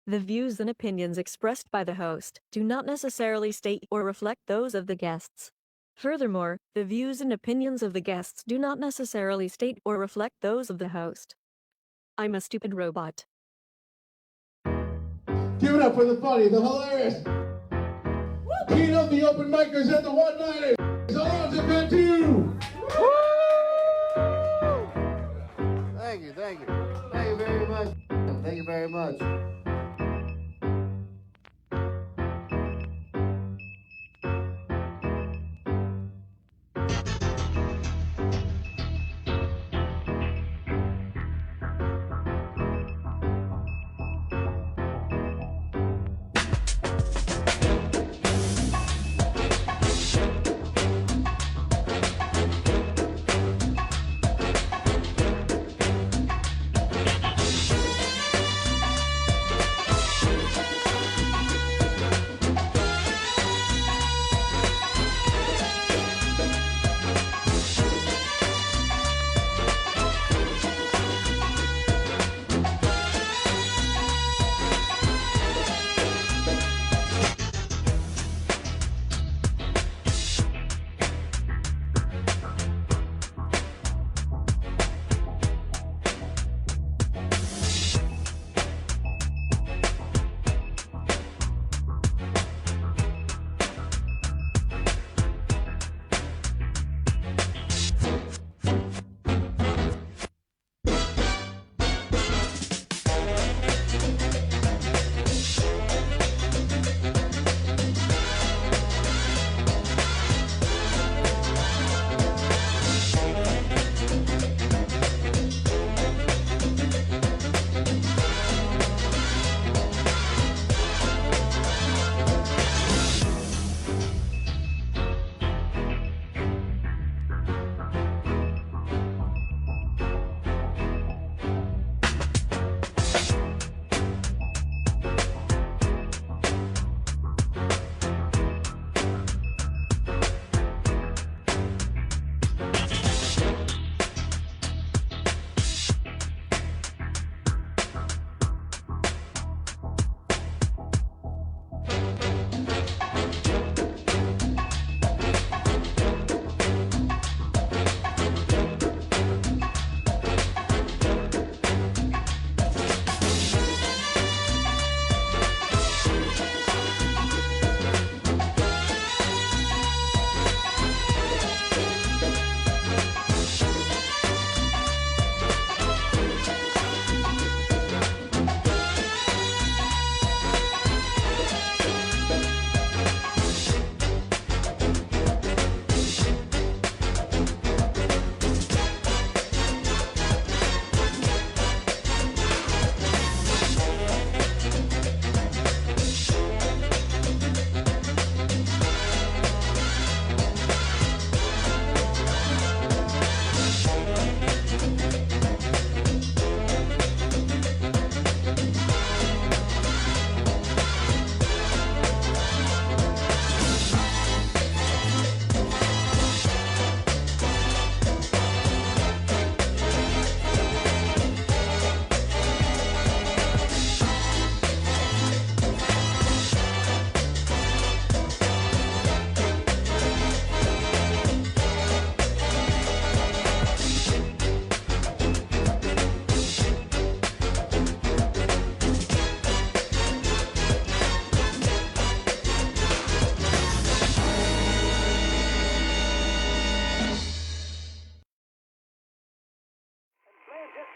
The views and opinions expressed by the host do not necessarily state or reflect those of the guests. Furthermore, the views and opinions of the guests do not necessarily state or reflect those of the host. I'm a stupid robot. Give it up for the funny, the hilarious, king of the open micers and the one-nighters, Alonzo Cantu! Thank you. Thank you very much. Thank you very much.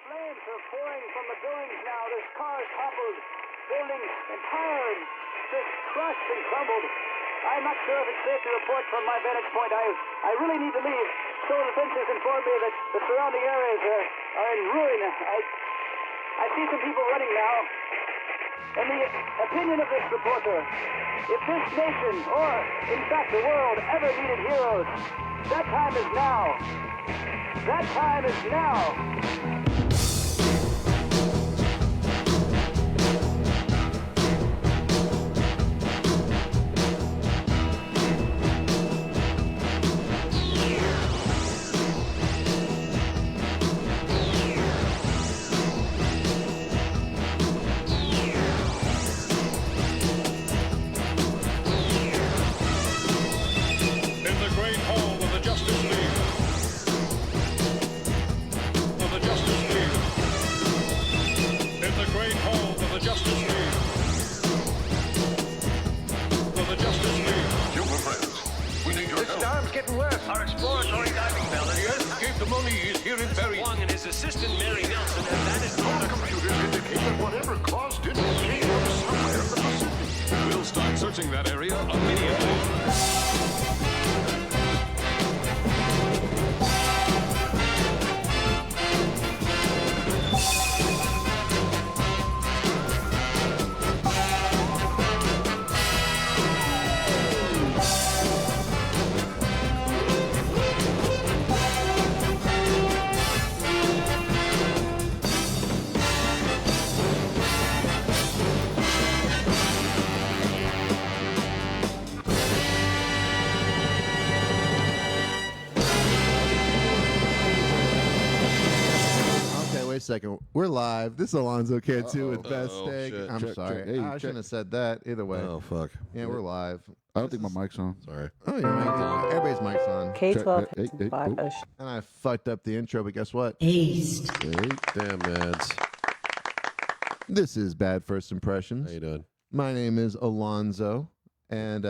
Flames are pouring from the buildings now. There's cars toppled, buildings entire and just crushed and crumbled. I'm not sure if it's safe to report from my vantage point. I really need to leave. So the fences inform me that the surrounding areas are in ruin. I see some people running now. In the opinion of this reporter, if this nation, or in fact the world, ever needed heroes, that time is now. That time is now. assistant Mary Nelson, and that is All computers indicate that whatever caused it came from somewhere in the Pacific. We'll start searching that area immediately. Wait a second. We're live. This is Alonzo Cantu with Best Steak. Shit. I'm sorry. Hey, I shouldn't have said that. Either way. Oh, fuck. Yeah, we're live. I don't think my mic's on. Sorry. Oh, your mic's on. Everybody's mic's on. K12 Hey, hey, five. oh. And I fucked up the intro, but guess what? Hey, Damn, Mads. This is Bad First Impressions. How you doing? My name is Alonzo, and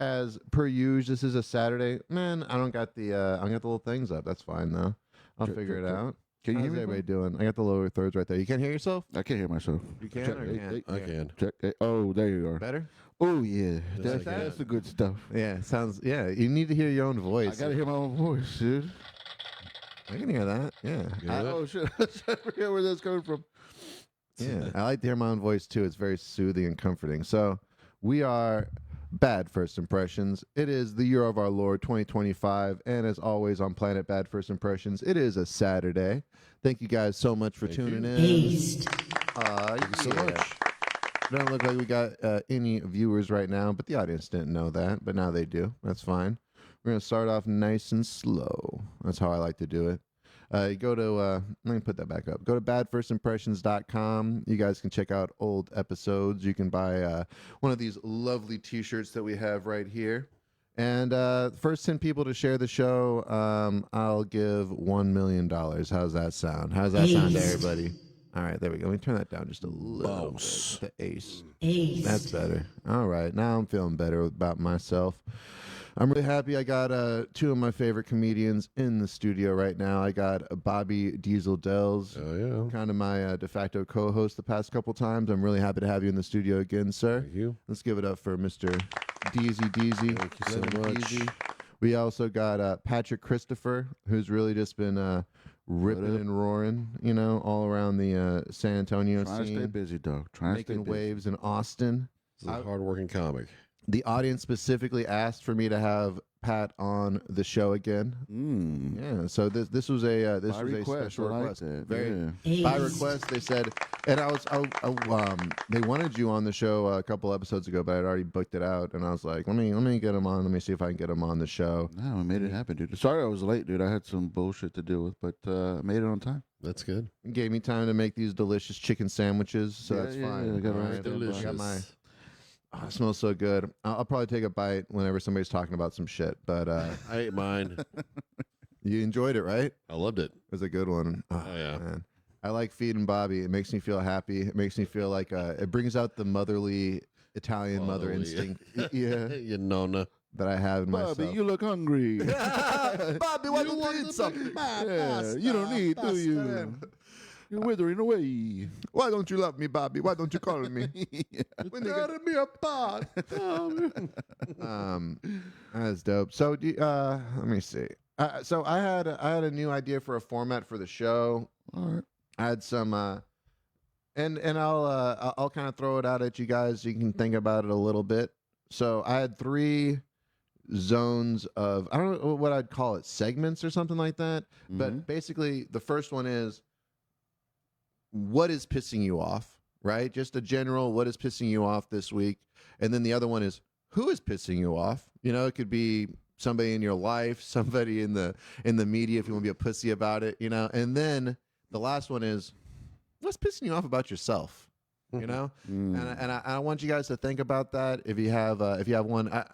as per usual, this is a Saturday. Man, I don't got the little things up. That's fine though. I'll Check, figure check, it check. out. Can you How's hear me? everybody doing? I got the lower thirds right there. You can't hear yourself? I can't hear myself. You can Check, or hey, can't? hey, I can. Check. Hey, oh, there you are. Better? Oh, yeah. Yes, I That's can. the good stuff. Yeah, sounds. Yeah, you need to hear your own voice. I got to hear my own voice, dude. I can hear that. Yeah. Oh, shit. I forget where that's coming from. Yeah, I like to hear my own voice too. It's very soothing and comforting. So, we are Bad First Impressions. It is the year of our Lord 2025, and as always on Planet Bad First Impressions, it is a Saturday. Thank you guys so much for tuning in. Thank you so much. Don't look like we got any viewers right now, but the audience didn't know that, but now they do. That's fine. We're gonna start off nice and slow. That's how I like to do it. You go to, let me put that back up. Go to badfirstimpressions.com. You guys can check out old episodes. You can buy one of these lovely t-shirts that we have right here. And first 10 people to share the show, I'll give $1 million. How's that sound? How's that sound to everybody? All right, there we go. Let me turn that down just a little bit. The ace. That's better. All right, now I'm feeling better about myself. I'm really happy I got two of my favorite comedians in the studio right now. I got Bobby Diesel Dells, Oh, yeah. kind of my de facto co-host the past couple times. I'm really happy to have you in the studio again, sir. Thank you. Let's give it up for Mr. Deezy. Thank you so Living much. Deezy. We also got Patrick Christopher, who's really just been ripping and roaring, you know, all around the San Antonio Trying to stay scene, busy, dog. Trying to stay making busy. waves in Austin. This is a hard-working comic. The audience specifically asked for me to have Pat on the show again. Mm. Yeah, so this was a this By was request, a special I like request. that. Very Yeah. by request. They said, and they wanted you on the show a couple episodes ago, but I'd already booked it out, and I was like, let me get him on. Let me see if I can get him on the show. No, I made it happen, dude. Sorry I was late, dude. I had some bullshit to deal with, but I made it on time. That's good. It gave me time to make these delicious chicken sandwiches, so Yeah, that's yeah, fine. yeah, I got it All right right, there, bud. I got my. Oh, it smells so good. I'll probably take a bite whenever somebody's talking about some shit. But I ate mine. you enjoyed it, right? I loved it. It was a good one. Oh, yeah. Man. I like feeding Bobby. It makes me feel happy. It makes me feel like it brings out the motherly Italian mother Motherly. instinct. Yeah, You nonna. that I have in myself. Bobby, you look hungry. Bobby, why don't you eat something? Yeah, you don't need, do you? You're withering away. Why don't you love me, Bobby? Why don't you call me? When tearing me apart. That's dope. So, let me see. So I had a new idea for a format for the show. All right. I had some, and I'll kind of throw it out at you guys. You can think about it a little bit. So I had 3 zones of, I don't know what I'd call it, segments or something like that. But basically, the first one is, what is pissing you off, right? Just a general, what is pissing you off this week? And then the other one is, who is pissing you off? You know, it could be somebody in your life, somebody in the media, if you want to be a pussy about it, you know. And then the last one is, what's pissing you off about yourself? You know, and I want you guys to think about that. If you have one, I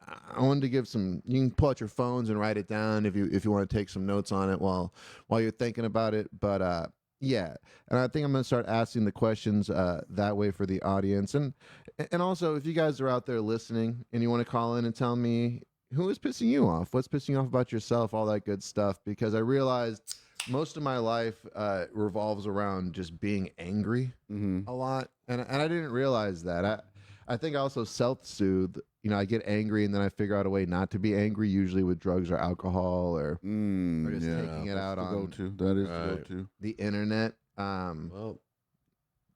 wanted to give some. You can pull out your phones and write it down if you want to take some notes on it while you're thinking about it. But yeah, and I think I'm going to start asking the questions that way for the audience, and also if you guys are out there listening and you want to call in and tell me who is pissing you off, what's pissing you off about yourself, all that good stuff, because I realized most of my life revolves around just being angry a lot, and I didn't realize that. I think I also self-soothe. You know, I get angry and then I figure out a way not to be angry, usually with drugs or alcohol or just taking it out on That is the go-to. the internet. Well,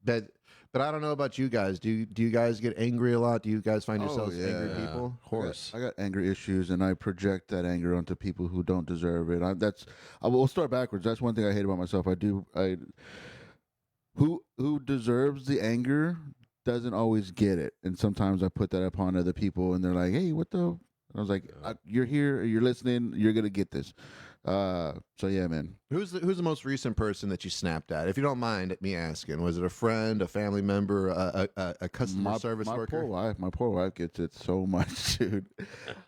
But I don't know about you guys. Do you guys get angry a lot? Do you guys find yourselves yeah. angry people? of course. I got anger issues, and I project that anger onto people who don't deserve it. We'll start backwards. That's one thing I hate about myself. Who deserves the anger doesn't always get it, and sometimes I put that upon other people, and they're like, "Hey, what the?" And I was like, "You're here. You're listening. You're gonna get this." So yeah, man. Who's the most recent person that you snapped at? If you don't mind me asking, was it a friend, a family member, a customer service worker? My poor wife gets it so much, dude.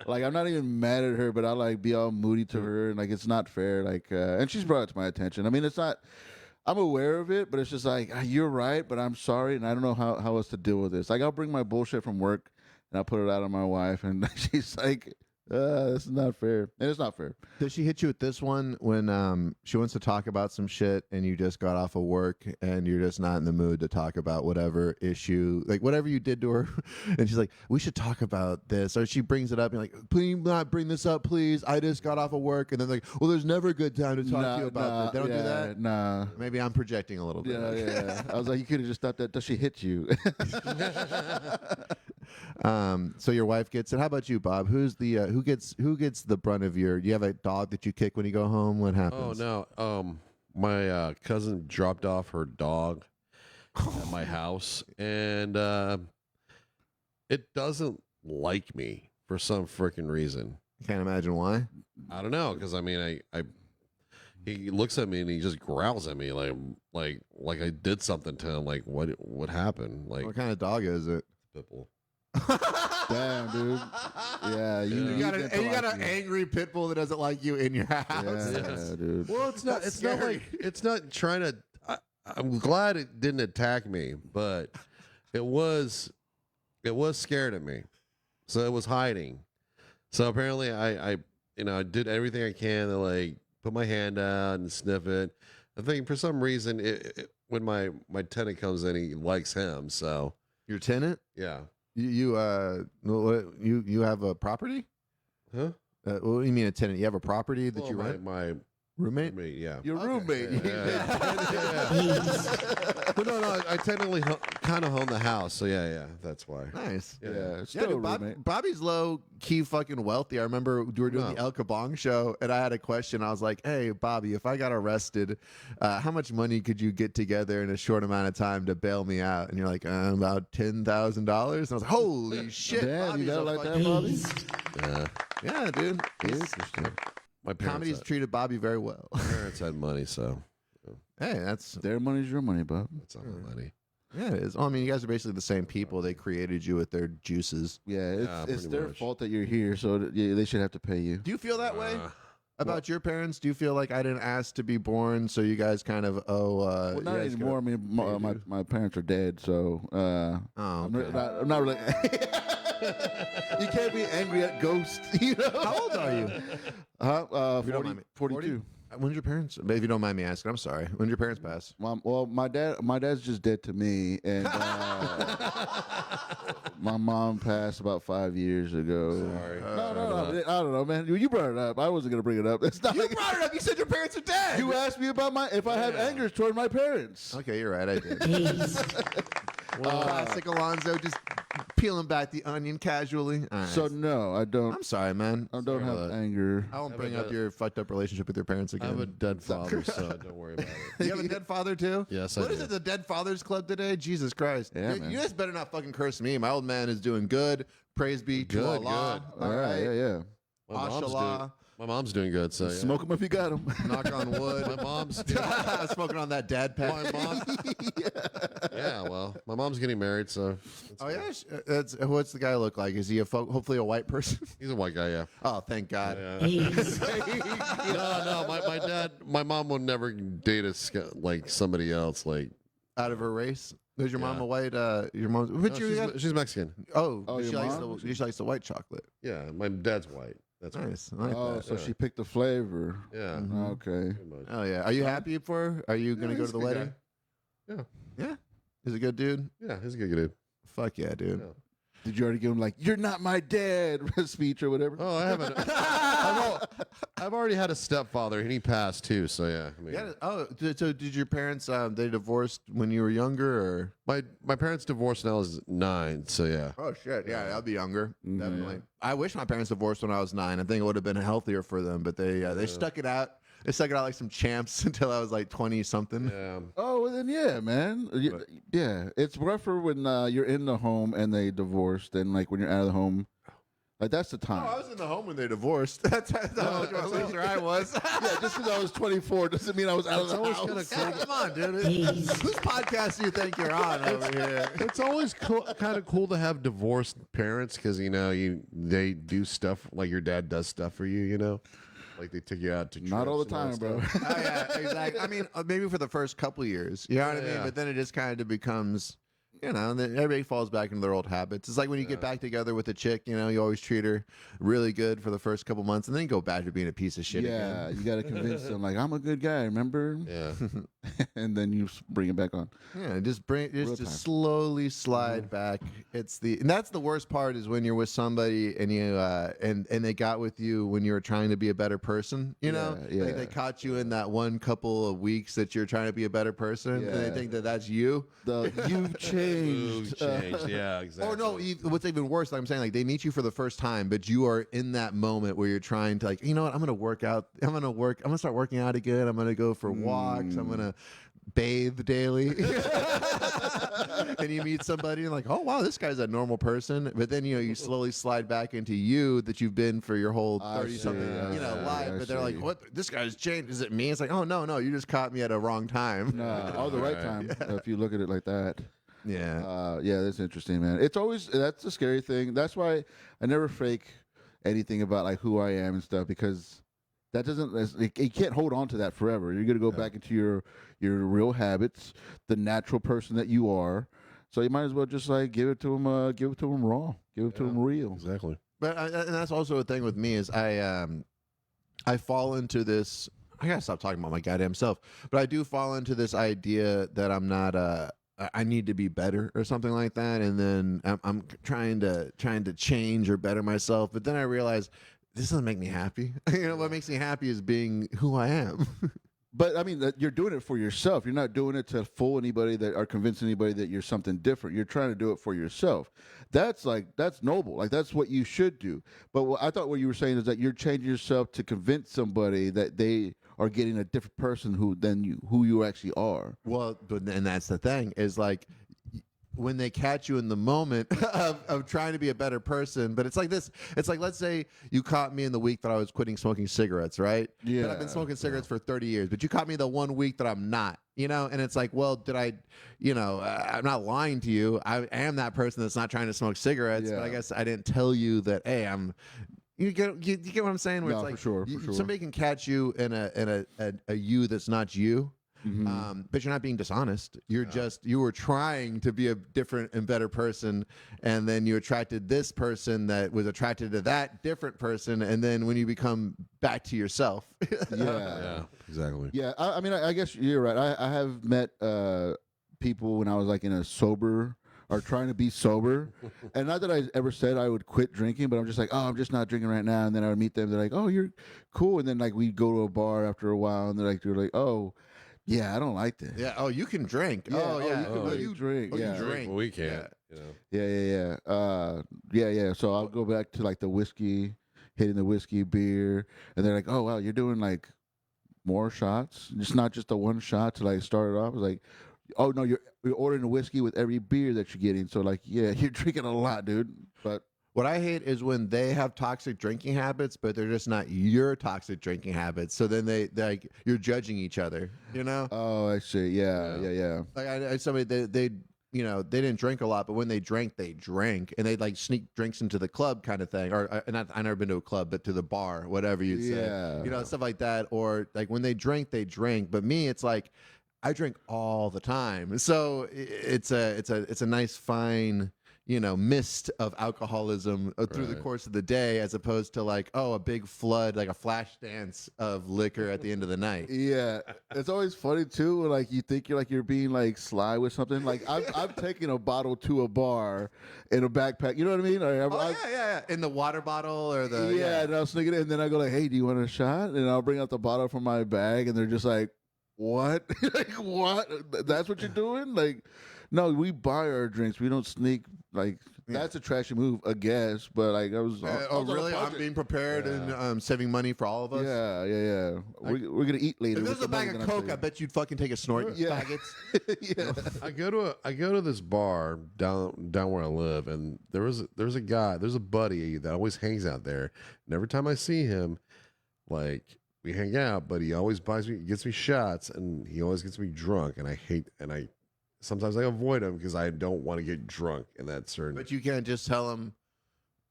Like, I'm not even mad at her, but I like be all moody to her, and like it's not fair. Like, and she's brought it to my attention. I mean, it's not. I'm aware of it, but it's just like, you're right, but I'm sorry, and I don't know how else to deal with this. Like, I'll bring my bullshit from work, and I'll put it out on my wife, and she's like, this is not fair. And it's not fair. Does she hit you with this one when she wants to talk about some shit and you just got off of work and you're just not in the mood to talk about whatever issue, like whatever you did to her, and she's like, we should talk about this, or she brings it up and you're like, please not bring this up, please, I just got off of work, and then like, well, there's never a good time to talk to you about that. They don't do that? Nah. Maybe I'm projecting a little bit. Yeah. I was like, you could have just thought that. Does she hit you? So your wife gets it. How about you, Bob? Who's the who gets the brunt of your? Do you have a dog that you kick when you go home? What happens? Oh no. My cousin dropped off her dog at my house, and it doesn't like me for some freaking reason. Can't imagine why. I don't know, because I mean, he looks at me and he just growls at me like I did something to him. Like what happened? Like, What kind of dog is it? Pitbull. Damn, dude. Yeah, You got an angry pit bull that doesn't like you in your house. Yeah, dude. Well, it's not. That's It's not scary. like it's not trying to. I'm glad it didn't attack me, but it was scared of me, so it was hiding. So apparently, I did everything I can to like put my hand out and sniff it. I think for some reason, when my tenant comes in, he likes him. So Your tenant? yeah. You have a property? Huh? What do you mean a tenant? You have a property that Well, you rent? my Roommate? roommate, yeah. Your roommate. But no, I technically kind of own the house, so yeah, that's why. Nice. Yeah. It's Yeah, still dude, a roommate. Bobby's low key fucking wealthy. I remember we were doing the El Kabong show, and I had a question. I was like, "Hey, Bobby, if I got arrested, how much money could you get together in a short amount of time to bail me out?" And you're like, "About $10,000." And I was like, "Holy shit, Damn, Bobby's you got a it like fucking- that, Bobby? Yeah. Yeah, dude. Interesting. My Comedy's treated Bobby very well. parents had money, so Hey, that's Their money's your money, Bob. that's not my money. yeah, it is. Oh, I mean, you guys are basically the same people. They created you with their juices. Yeah, Yeah, it's pretty their much. fault that you're here, so they should have to pay you. Do you feel that way Uh, about your parents? Do you feel like I didn't ask to be born, so you guys kind of owe? Well, not you guys anymore. I gotta mean, pay my, dues? my parents are dead, so Oh, I'm okay. not really. You can't be angry at ghosts. You know? How old are you? Huh? If you don't mind me. 42. When's your parents? If you don't mind me asking, I'm sorry. When did your parents pass? My dad's just dead to me, and my mom passed about 5 years ago. Sorry. No, I don't know, man. You brought it up. I wasn't gonna bring it up. It's not. You brought it up. You said your parents are dead. You asked me about if I have anger toward my parents. Okay, you're right. I did. Classic Alonzo, just peeling back the onion casually. All right. So no, I don't. I'm sorry, man. I don't have anger. I won't Have bring a up your fucked up relationship with your parents I again. have a dead father, so don't worry about it. You have a dead father too? Yes, I What is do. it, the Dead Fathers Club today? Jesus Christ. Yeah, you man. guys better not fucking curse me. My old man is doing good. Praise be to Good, Allah. good. All right. Yeah. My mom's doing good, so yeah. Smoke them if you got them. Knock on wood. My mom's Smoking on that dad pack. my mom. Yeah, well, my mom's getting married, so Oh yeah, what's the guy look like? Is he hopefully a white person? he's a white guy. Yeah. Oh, thank God. No, my mom would never date like somebody else. Like, Out of her race. Is your mom Yeah. a white? Your mom? no, she's Mexican. Oh, Oh, she your likes mom? she likes the white chocolate. Yeah, my dad's white. That's Nice. I like Oh, that. so yeah. she picked the flavor. Yeah. Okay. Pretty much. Oh yeah. Are you happy for her? Are you gonna Yeah, go he's to a the good wedding? guy. Yeah. Yeah. He's a good dude. Yeah, he's a good dude. Fuck yeah, dude. Yeah. Did you already give him like "You're not my dad" speech or whatever? Oh, I haven't. I've already had a stepfather, and he passed too. So yeah. I mean, Yeah. Oh, so did your parents? They divorced when you were younger, or? my parents divorced when I was 9. So yeah. Oh shit! Yeah, I'll be younger. Mhm. Definitely. I wish my parents divorced when I was 9. I think it would have been healthier for them, but they stuck it out. They stuck it out like some champs until I was like 20 something. Yeah. Oh, well then, yeah, man. Yeah, it's rougher when you're in the home and they divorced than like when you're out of the home. Like that's the Oh, time. I was in the home when they divorced. That's how much closer I was. Yeah, just because I was 24 doesn't mean I was out of the always house. kinda Yeah, come on, dude. Whose podcast do you think you're on over here? It's always kind of cool to have divorced parents because they do stuff like your dad does stuff for you. You know, like they take you out to Not all the trips and time, bro. stuff. Oh yeah, exactly. I mean, maybe for the first couple years, you know what I mean. Yeah. But then it just kind of becomes, and then everybody falls back into their old habits. It's like when you get back together with a chick, you always treat her really good for the first couple months, and then you go back to being a piece of shit Yeah, again. you got to convince them like I'm a good guy, remember? Yeah. And then you bring it back on. Yeah, just Real just time. slowly slide back. And that's the worst part is when you're with somebody and you and they got with you when you were trying to be a better person. Like yeah. they caught you in that one couple of weeks that you're trying to be a better person, and they Yeah. think that that's you. You've changed. Changed. Yeah. Exactly. Or no, what's even worse, like I'm saying, like they meet you for the first time, but you are in that moment where you're trying to, like, you know what, I'm gonna work out. I'm gonna start working out again. I'm gonna go for walks. I'm gonna bathe daily. And you meet somebody and like, oh wow, this guy's a normal person. But then you slowly slide back into you that you've been for your whole I 30 something see, life. I But they're like, see. what? This guy's changed. Is it me? It's like, oh no, you just caught me at a wrong time. No, the right time. If you look at it like that. Yeah. Yeah, that's interesting, man. That's a scary thing. That's why I never fake anything about like who I am and stuff because that you can't hold on to that forever. You're gonna go back into your real habits, the natural person that you are. So you might as well just like give it to them raw, give it to them real. Exactly. But and that's also a thing with me is I fall into this. I gotta stop talking about my goddamn self. But I do fall into this idea that I'm not I need to be better or something like that, and then I'm trying to change or better myself. But then I realize this doesn't make me happy. What makes me happy is being who I am. But I mean, you're doing it for yourself. You're not doing it to fool anybody or convince anybody that you're something different. You're trying to do it for yourself. That's noble. Like that's what you should do. But I thought what you were saying is that you're changing yourself to convince somebody that they are getting a different person who you actually are. Well, and that's the thing is like when they catch you in the moment of trying to be a better person. But it's like this. It's like, let's say you caught me in the week that I was quitting smoking cigarettes, right? Yeah. But I've been smoking cigarettes for 30 years, but you caught me the one week that I'm not, and it's like, well, did I, I'm not lying to you. I am that person that's not trying to smoke cigarettes, but I Yeah. guess I didn't tell you that, hey, you get what I'm saying? Where No, it's like, for sure. somebody can catch you in a you that's not you. But you're not being dishonest. You were trying to be a different and better person, and then you attracted this person that was attracted to that different person, and then when you become back to yourself. Yeah. Exactly. Yeah, I mean, I guess you're right. I have met people when I was like in a sober or trying to be sober, and not that I ever said I would quit drinking, but I'm just like, oh, I'm just not drinking right now. And then I would meet them. They're like, oh, you're cool. And then like we go to a bar after a while, and they're like, oh, yeah, I don't like this. Yeah. Oh, you can drink. Yeah, Oh, yeah. you can really drink. Oh, you Yeah. drink. Well, we can't. Yeah. So I'll go back to like the whiskey, hitting the whiskey, beer, and they're like, oh wow, you're doing like more shots. It's not just the one shot to like start it off. It's like, oh no, you're ordering the whiskey with every beer that you're getting. So like, yeah, you're drinking a lot, dude. But What I hate is when they have toxic drinking habits, but they're just not your toxic drinking habits. So then they like you're judging each other. oh, I see. Yeah. Like I somebody they didn't drink a lot, but when they drank, and they like sneak drinks into the club kind of thing. Or I never been to a club, but to the bar, whatever you'd say. Yeah. Stuff like that. Or like when they drink. But me, it's like I drink all the time. So it's a nice fine mist of alcoholism through the Right. course of the day, as opposed to like, oh, a big flood, like a flash dance of liquor at the end of the night. Yeah, it's always funny too. When, like, you think you're being like sly with something. Like I've taken a bottle to a bar in a backpack. You know what I mean? Yeah. In the water bottle or the yeah, and I'll sneak it in, and then I go like, "Hey, do you want a shot?" And I'll bring out the bottle from my bag, and they're just like, "What? Like what? That's what you're doing?" Like, no, we buy our drinks. We don't sneak. Like that's a trashy move, I guess. But like I was. I was on a really? I'm budget. being prepared and saving money for all of us. Yeah. We're gonna eat later. If with there's a the money bag of that I'm Coke, I saving. bet you'd fucking take a snort, you Yeah. faggots. I go to this bar down where I live, and there's a buddy that always hangs out there. And every time I see him, like we hang out, but he always gets me shots, and he always gets me drunk, and I sometimes I avoid him because I don't want to get drunk in that certain. But you can't just tell him,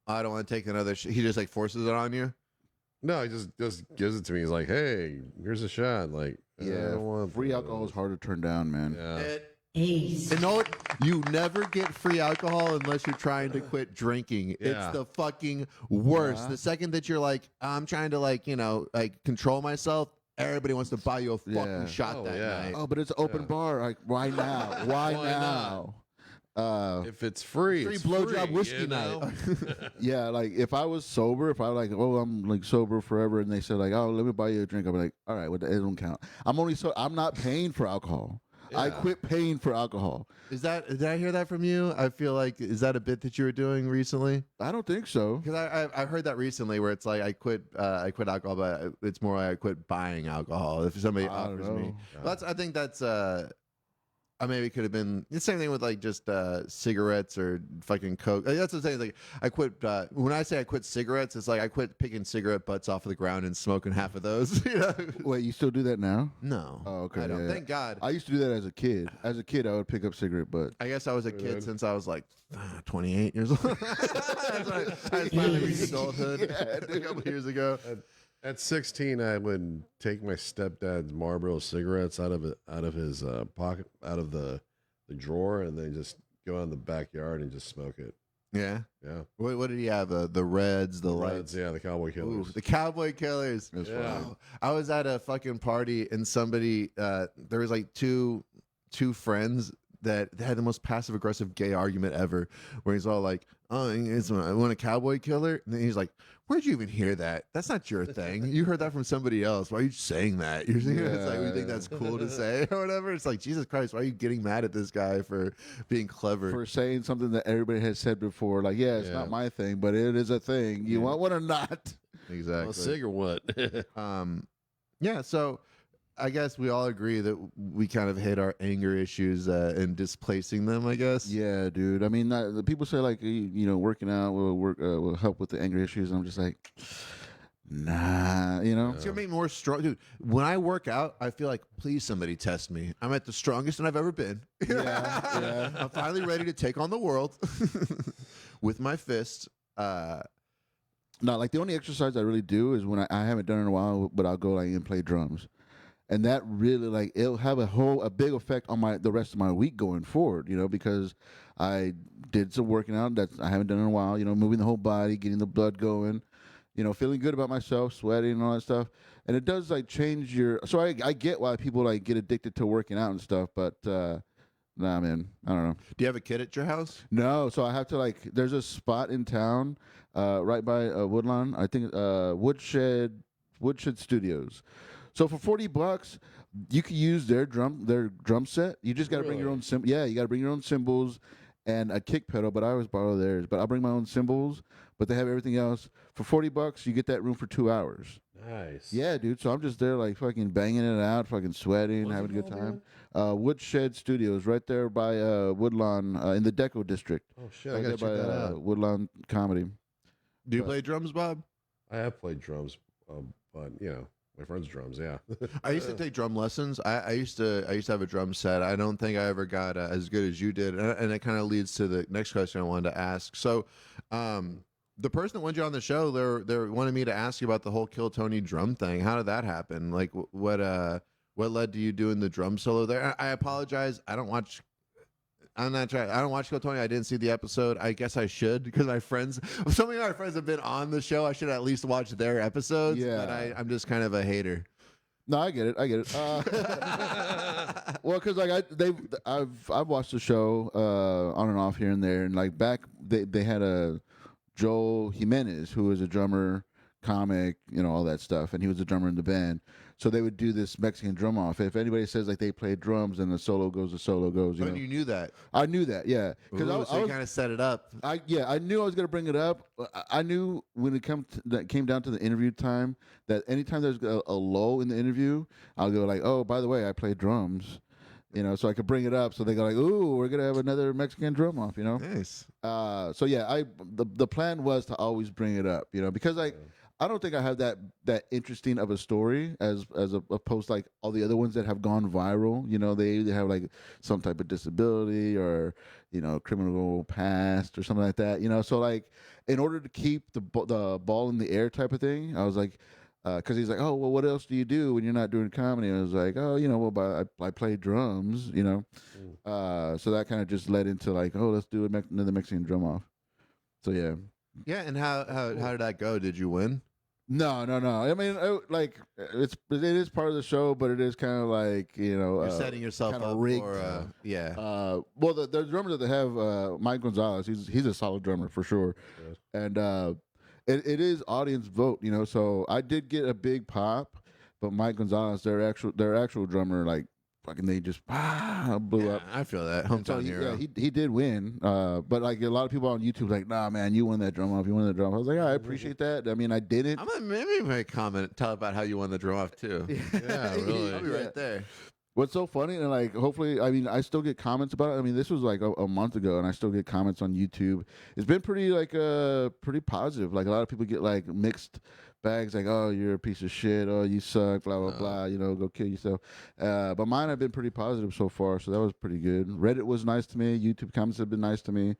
I don't want to take another shot. He just like forces it on you. No, he just gives it to me. He's like, "Hey, here's a shot." Like, I don't want free alcohol is hard to turn down, man. Yeah. You know what? You never get free alcohol unless you're trying to quit drinking. Yeah. It's the fucking worst. Yeah. The second that you're like, I'm trying to like control myself, everybody wants to buy you a fucking Yeah. shot that night. Oh, but it's an open bar. Like, why now? Why now? If it's free, Free it's blowjob free, whiskey you know? night. Yeah, like if I was sober, if I was like, oh, I'm like sober forever, and they said like, oh, let me buy you a drink, I'd be like, all right, well, it don't count. I'm not paying for alcohol. I Yeah. quit paying for alcohol. Did I hear that from you? I feel like, is that a bit that you were doing recently? I don't think so. Because I heard that recently, where it's like I quit alcohol, but it's more like I quit buying alcohol if somebody I don't offers me. know. Well, I think that's maybe it could have been the same thing with like just cigarettes or fucking Coke. That's the same thing. I quit when I say I quit cigarettes, it's like I quit picking cigarette butts off of the ground and smoking half of those. You know? Wait, you still do that now? No. Oh, okay. I don't. yeah. Thank God. I used to do that as a kid. As a kid, I would pick up cigarette butts. I guess I was a kid since I was like 28 years old. That's when I finally reached adulthood a couple years ago. At 16, I would take my stepdad's Marlboro cigarettes out of his pocket, out of the drawer, and then just go out in the backyard and just smoke it. Yeah. Yeah, What did he have? The Reds, the Reds, Lights. yeah, the Cowboy Ooh, Killers. the Cowboy Killers. That's Yeah. fine. Wow. I was at a fucking party and somebody there was like two friends that had the most passive aggressive gay argument ever, where he's all like, "Oh, I want a cowboy killer," and then he's like, "Where'd you even hear that? That's not your thing. You heard that from somebody else. Why are you saying that? You're saying it's like we think that's cool to say or whatever." It's like, Jesus Christ, why are you getting mad at this guy for being clever? For saying something that everybody has said before, like, yeah, it's Yeah. not my thing, but it is a thing. You want one or not? Exactly. A cig or what? Yeah, so I guess we all agree that we kind of hit our anger issues and displacing them, I guess. Yeah, dude. I mean, the people say like, working out will help with the anger issues. And I'm just like, nah, It's gonna make me more strong, dude. When I work out, I feel like, please, somebody test me. I'm at the strongest that I've ever been. Yeah. I'm finally ready to take on the world with my fist. No, like the only exercise I really do is when I haven't done it in a while, but I'll go like and play drums, and that really like it'll have a big effect on the rest of my week going forward. Because I did some working out that I haven't done in a while. Moving the whole body, getting the blood going. Feeling good about myself, sweating and all that stuff, and it does like change your. So I get why people like get addicted to working out and stuff, but nah, man, I don't know. Do you have a kid at your house? No, so I have to like. There's a spot in town, right by Woodlawn. I think Woodshed Studios. So for $40, you can use their drum set. You just got to bring your own cymbals. Yeah, you got to bring your own cymbals and a kick pedal. But I always borrow theirs. But I'll bring my own cymbals. But they have everything else for $40. You get that room for 2 hours. Nice. Yeah, dude. So I'm just there like fucking banging it out, fucking sweating, What's having a it good called time. Woodshed Studios, right there by Woodlawn in the Deco District. Oh shit, I Right gotta there check by that out. Woodlawn Comedy. Do you But- play drums, Bob? I have played drums, but my friend's drums. Yeah. I used to take drum lessons. I used to have a drum set. I don't think I ever got as good as you did, and it kind of leads to the next question I wanted to ask. So, the person that wanted you on the show, they wanted me to ask you about the whole Kill Tony drum thing. How did that happen? Like, what led to you doing the drum solo there? I apologize. I don't watch I'm not trying. I don't watch Kill Tony. I didn't see the episode. I guess I should because my friends, so many of my friends have been on the show. I should at least watch their episodes. Yeah. But I'm just kind of a hater. No, I get it. Well, because like I've watched the show on and off here and there, and like back they had a Joel Jimenez who was a drummer, comic, all that stuff, and he was a drummer in the band. So they would do this Mexican drum off. If anybody says like they play drums and the solo goes, You knew that. I knew that, yeah. Because I kind of set it up. I knew I was gonna bring it up. I knew when it came down to the interview time that anytime there's a lull in the interview, I'll go like, oh, by the way, I play drums. So I could bring it up. So they go like, ooh, we're gonna have another Mexican drum off. Nice. So yeah, the plan was to always bring it up. Because like. I don't think I have that interesting of a story as opposed to like all the other ones that have gone viral. They either have like some type of disability or criminal past or something like that. So like in order to keep the ball in the air type of thing, I was like, because he's like, oh well, what else do you do when you're not doing comedy? And I was like, oh well, I play drums. So that kind of just led into like, oh, let's do another Mexican drum off. So yeah. Yeah, and how did that go? Did you win? No. I mean, it is part of the show, but it is kind of like you're setting yourself up rigged. For yeah. Well, the drummer that they have, Mike Gonzalez, he's a solid drummer for sure, yes. And it is audience vote, So I did get a big pop, but Mike Gonzalez, their actual drummer, like. Fucking they just blew up. I feel that hometown hero. Yeah, he did win, but like a lot of people on YouTube like, nah, man, you won that drum off. You won that drum off. I was like, I appreciate that. I mean, I didn't. I'm gonna maybe make a comment, tell about how you won the drum off too. Yeah, really. I'll be right there. What's so funny, and like, hopefully, I mean, I still get comments about it. I mean, this was like a month ago, and I still get comments on YouTube. It's been pretty pretty positive. Like a lot of people get like mixed bags, like, oh, you're a piece of shit, oh, you suck, blah blah blah, go kill yourself. But mine have been pretty positive so far, so that was pretty good. Reddit was nice to me. YouTube comments have been nice to me.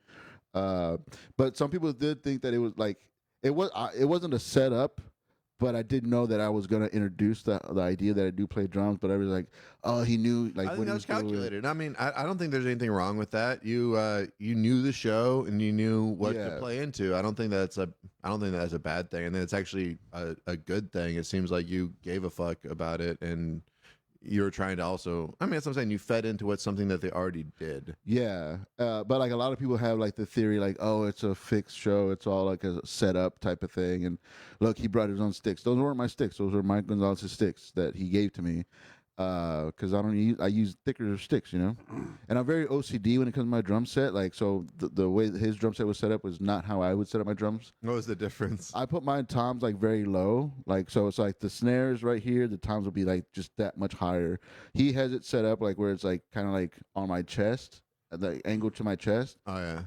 But some people did think that it was like it wasn't a setup. But I didn't know that I was going to introduce the idea that I do play drums. But I was like, oh, he knew. Like, I think that was calculated. I mean, I don't think there's anything wrong with that. You knew the show and you knew what to play into. I don't think that's a bad thing. And it's actually a good thing. It seems like you gave a fuck about it and you're trying to also. I mean, that's what I'm saying. You fed into what's something that they already did. Yeah, but like a lot of people have like the theory, like, oh, it's a fixed show. It's all like a setup type of thing. And look, he brought his own sticks. Those weren't my sticks. Those were Mike Gonzalez's sticks that he gave to me. Because I use thicker sticks, and I'm very OCD when it comes to my drum set. Like, so the way his drum set was set up was not how I would set up my drums. What was the difference? I put my toms like very low, like so it's like the snares right here, the toms will be like just that much higher. He has it set up like where it's like kind of like on my chest, the angle to my chest. Oh yeah.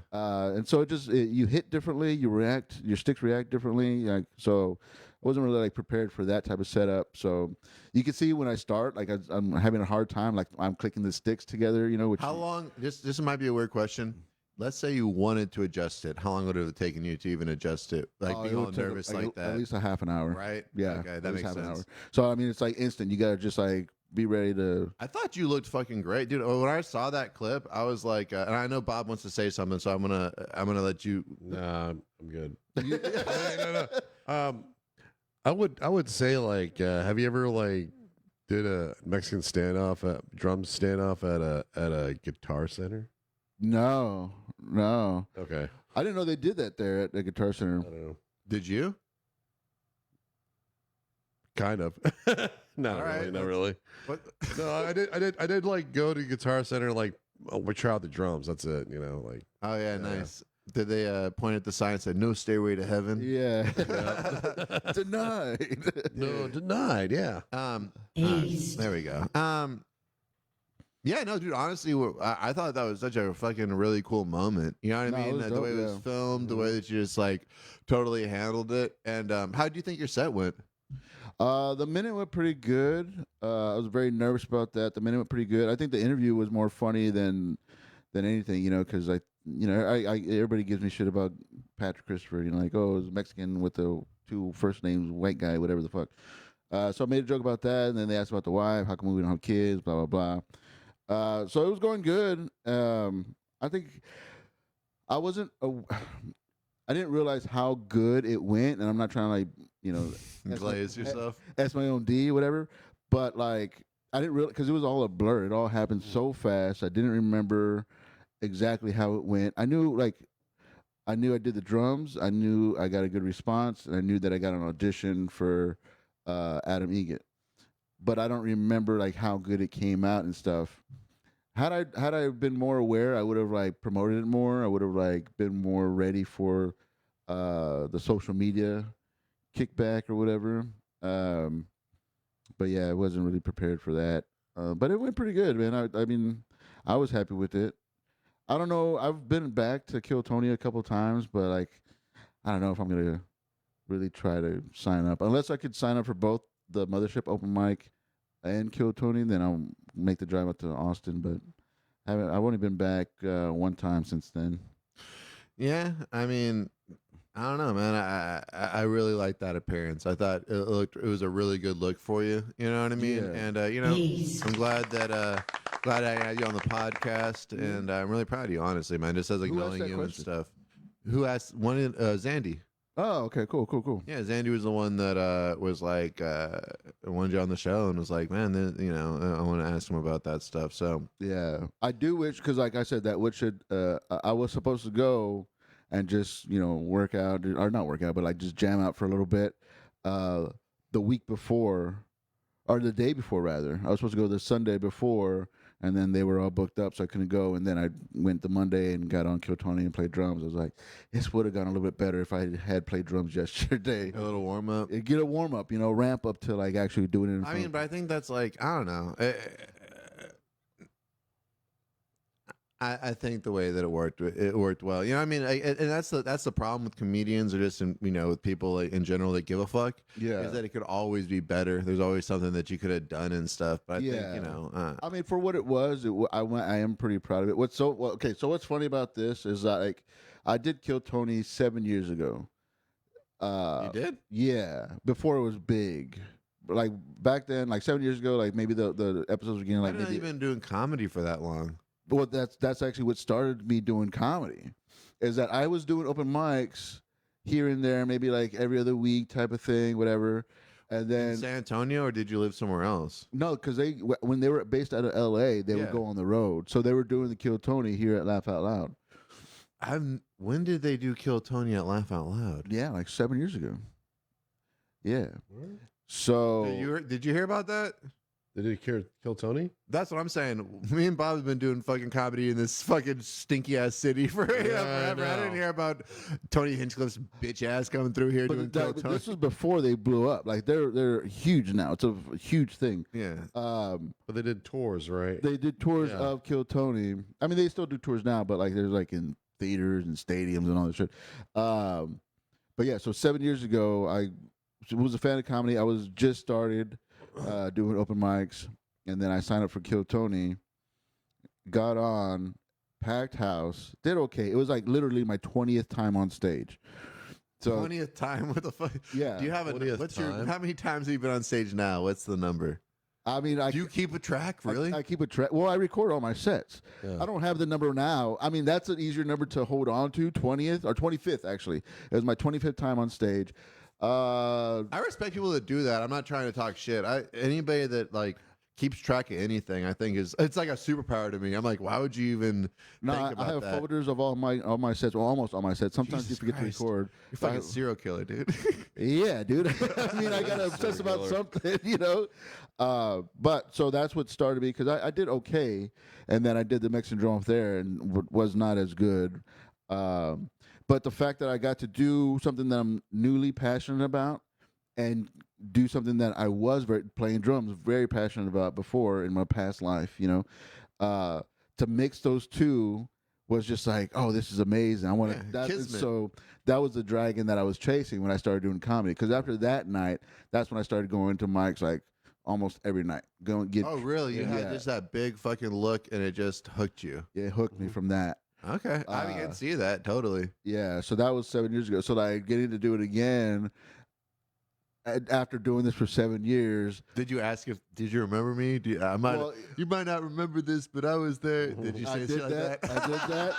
And so you hit differently, your sticks react differently, like so. I wasn't really like prepared for that type of setup, so you can see when I start, like I'm having a hard time, like I'm clicking the sticks together, Which how long? This might be a weird question. Let's say you wanted to adjust it. How long would it have taken you to even adjust it? Like being all nervous like that. At least a half an hour, right? Yeah, okay, that makes sense. So I mean, it's like instant. You gotta just like be ready to. I thought you looked fucking great, dude. When I saw that clip, I was like, and I know Bob wants to say something, so I'm gonna let you. Nah, I'm good. No. I would say like, have you ever like did a Mexican drum standoff at a Guitar Center? No. Okay. I didn't know they did that there at the Guitar Center. I don't know. Did you? Kind of. Not really. What? No, I did like go to Guitar Center, like we try out the drums. That's it. Like. Oh yeah, nice. Did they point at the sign and said, no stairway to heaven? Yeah. Denied. No, denied, yeah. There we go. Yeah, no, dude, honestly, I thought that was such a fucking really cool moment. You know what I mean? The way it was filmed, the way that you just like totally handled it. And how do you think your set went? The minute went pretty good. I was very nervous about that. The minute went pretty good. I think the interview was more funny than anything, because everybody gives me shit about Patrick Christopher, like, oh, it's Mexican with the two first names, white guy, whatever the fuck. So I made a joke about that, and then they asked about the wife, how come we don't have kids, blah, blah, blah. So it was going good. I think I wasn't. I didn't realize how good it went, and I'm not trying to like Glaze yourself. That's my own D, whatever. But like, I didn't really because it was all a blur. It all happened so fast. I didn't remember exactly how it went. I knew I did the drums. I knew I got a good response, and I knew that I got an audition for Adam Egget. But I don't remember like how good it came out and stuff. Had I been more aware, I would have like promoted it more. I would have like been more ready for the social media kickback or whatever. But yeah, I wasn't really prepared for that. But it went pretty good, man. I mean, I was happy with it. I don't know. I've been back to Kill Tony a couple times, but like, I don't know if I'm gonna really try to sign up. Unless I could sign up for both the Mothership open mic and Kill Tony, then I'll make the drive up to Austin. But I've only been back one time since then. Yeah, I mean, I don't know, man. I really like that appearance. I thought it was a really good look for you. You know what I mean? Yeah. And I'm glad I had you on the podcast, and I'm really proud of you, honestly, man. Just as like Who asked knowing that you question? and stuff. Who asked one? Zandy. Oh, okay, cool. Yeah, Zandy was the one that was like wanted you on the show and was like, man, I want to ask him about that stuff. So Yeah, I do wish because, like I said, that would should I was supposed to go and just work out or not work out, but like just jam out for a little bit. The week before, or the day before rather, I was supposed to go the Sunday before, and then they were all booked up, so I couldn't go. And then I went the Monday and got on Kill Tony and played drums. I was like, this would have gone a little bit better if I had played drums yesterday. a little warm up. Get a warm up, ramp up to like actually doing it. In I front mean, but I think that's like, I don't know. I think the way that it worked well. You know what I mean? And that's the problem with comedians or just with people like, in general that give a fuck. Yeah. Is that it could always be better. There's always something that you could have done and stuff. But I think I mean, for what it was, I am pretty proud of it. So what's funny about this is that like I did Kill Tony 7 years ago. you did? Yeah, before it was big. Like back then, like 7 years ago, like maybe the episodes were getting like I didn't know you've been doing comedy for that long. Well, that's actually what started me doing comedy, is that I was doing open mics here and there, maybe like every other week type of thing, whatever. And then In San Antonio, or did you live somewhere else? no, because when they were based out of L.A., they would go on the road, so they were doing the Kill Tony here at Laugh Out Loud. When did they do Kill Tony at Laugh Out Loud? Yeah, like 7 years ago. Yeah. So Did you hear about that? Did he kill Tony? That's what I'm saying. Me and Bob have been doing fucking comedy in this fucking stinky ass city for forever. I didn't hear about Tony Hinchcliffe's bitch ass coming through here doing Kill Tony. this was before they blew up. Like they're huge now. It's a huge thing. Yeah. But they did tours, right? They did tours of Kill Tony. I mean, they still do tours now, but like there's like in theaters and stadiums and all that shit. But yeah, so 7 years ago, I was a fan of comedy. I was just started doing open mics, and then I signed up for Kill Tony. Got on, packed house, did okay. It was like literally my 20th time on stage. So 20th time? What the fuck? Yeah. Do you have time? how many times have you been on stage now? What's the number? I mean, Do you keep a track, really? I keep a track. Well, I record all my sets. Yeah. I don't have the number now. I mean, that's an easier number to hold on to. 20th or 25th, actually. It was my 25th time on stage. I respect people that do that. I'm not trying to talk shit. Anybody that like keeps track of anything, I think it's like a superpower to me. I'm like, why would you even think about I have that? folders of all my sets, well, almost all my sets. Sometimes Jesus you forget Christ. to record. You're fucking serial killer, dude. Yeah, dude. I mean, I gotta obsess about something, But so that's what started me, because I did okay, and then I did the Mexican drum there and was not as good. But the fact that I got to do something that I'm newly passionate about, and do something that I was playing drums very passionate about before in my past life, to mix those two was just like, oh, this is amazing. I want to. So that was the dragon that I was chasing when I started doing comedy. Because after that night, that's when I started going to mics like almost every night. Oh, really? You had just that big fucking look, and it just hooked you. It hooked me from that. Okay, I can see that totally. Yeah, so that was 7 years ago. So like getting to do it again, after doing this for 7 years. Did you ask if? Did you remember me? You might not remember this, but I was there. Did you say I shit did like that. that? I did that.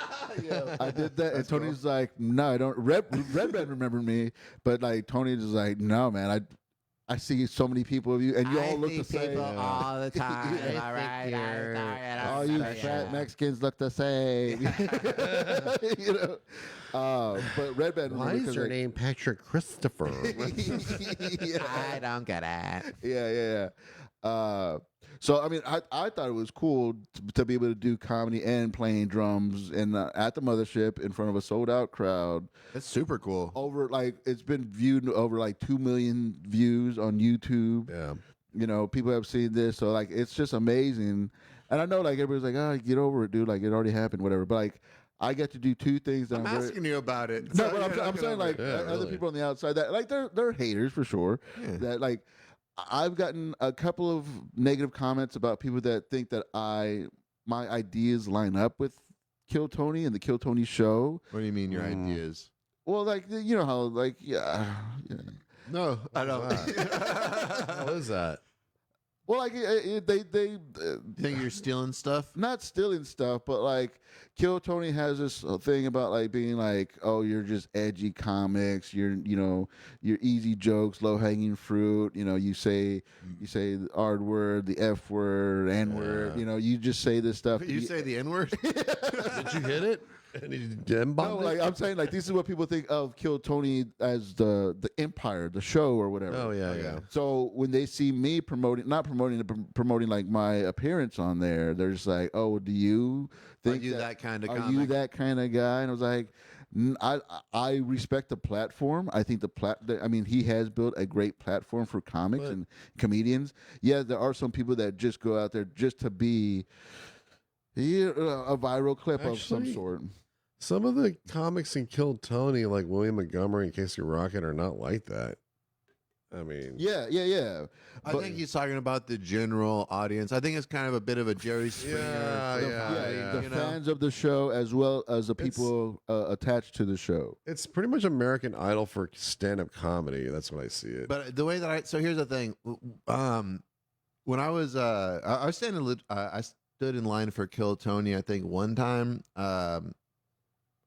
Yeah. I did that. And That's Tony's like, no, I don't. Red remembered me, but like Tony's just like, no, man, I see so many people of you, and you all look the same. all the time. Yeah. All right. All you fat Mexicans look the same. You know. But Red Band. Why is your name Patrick Christopher? Yeah. I don't get it. Yeah. So I mean, I thought it was cool to be able to do comedy and playing drums and at the mothership in front of a sold out crowd. That's super cool. Over like it's been viewed over like 2 million views on YouTube. Yeah. You know, people have seen this, so like it's just amazing. And I know like everybody's like, oh, get over it, dude. Like it already happened, whatever. But like I get to do two things that I'm very- asking you about it. No, So but you're I'm not saying gonna- like Yeah, other really. people on the outside that like they're haters for sure. Yeah. That like I've gotten a couple of negative comments about people that think that my ideas line up with Kill Tony and the Kill Tony show. What do you mean your ideas? Well, like you know how like yeah. No, I don't. What is that? Well, like they think you're stealing stuff? not stealing stuff, but like Kill Tony has this thing about like being like, oh, you're just edgy comics, you're easy jokes, low hanging fruit. You know, you say the R word, the F word, N word. Yeah. You know, you just say this stuff. You say the N word? Did you hit it? And you gem No, bombed like it? I'm saying, like this is what people think of Kill Tony as the Empire, the show or whatever. Oh yeah. So when they see me promoting like my appearance on there, they're just like, "Oh, do you think you that kind of Are you comic?" that kind of guy?" And I was like, I respect the platform. I think he has built a great platform for comics But- and comedians. Yeah, there are some people that just go out there just to be a viral clip of some Actually, sort. Some of the comics in Kill Tony, like William Montgomery and Casey Rocket, are not like that. I mean, Yeah. I But- think he's talking about the general audience. I think it's kind of a bit of a Jerry Springer. The you know? fans of the show as well as the people attached to the show. it's pretty much American Idol for stand-up comedy. That's what I see it. But the way that so here's the thing. When I was I was standing I stood in line for Kill Tony, I think one time.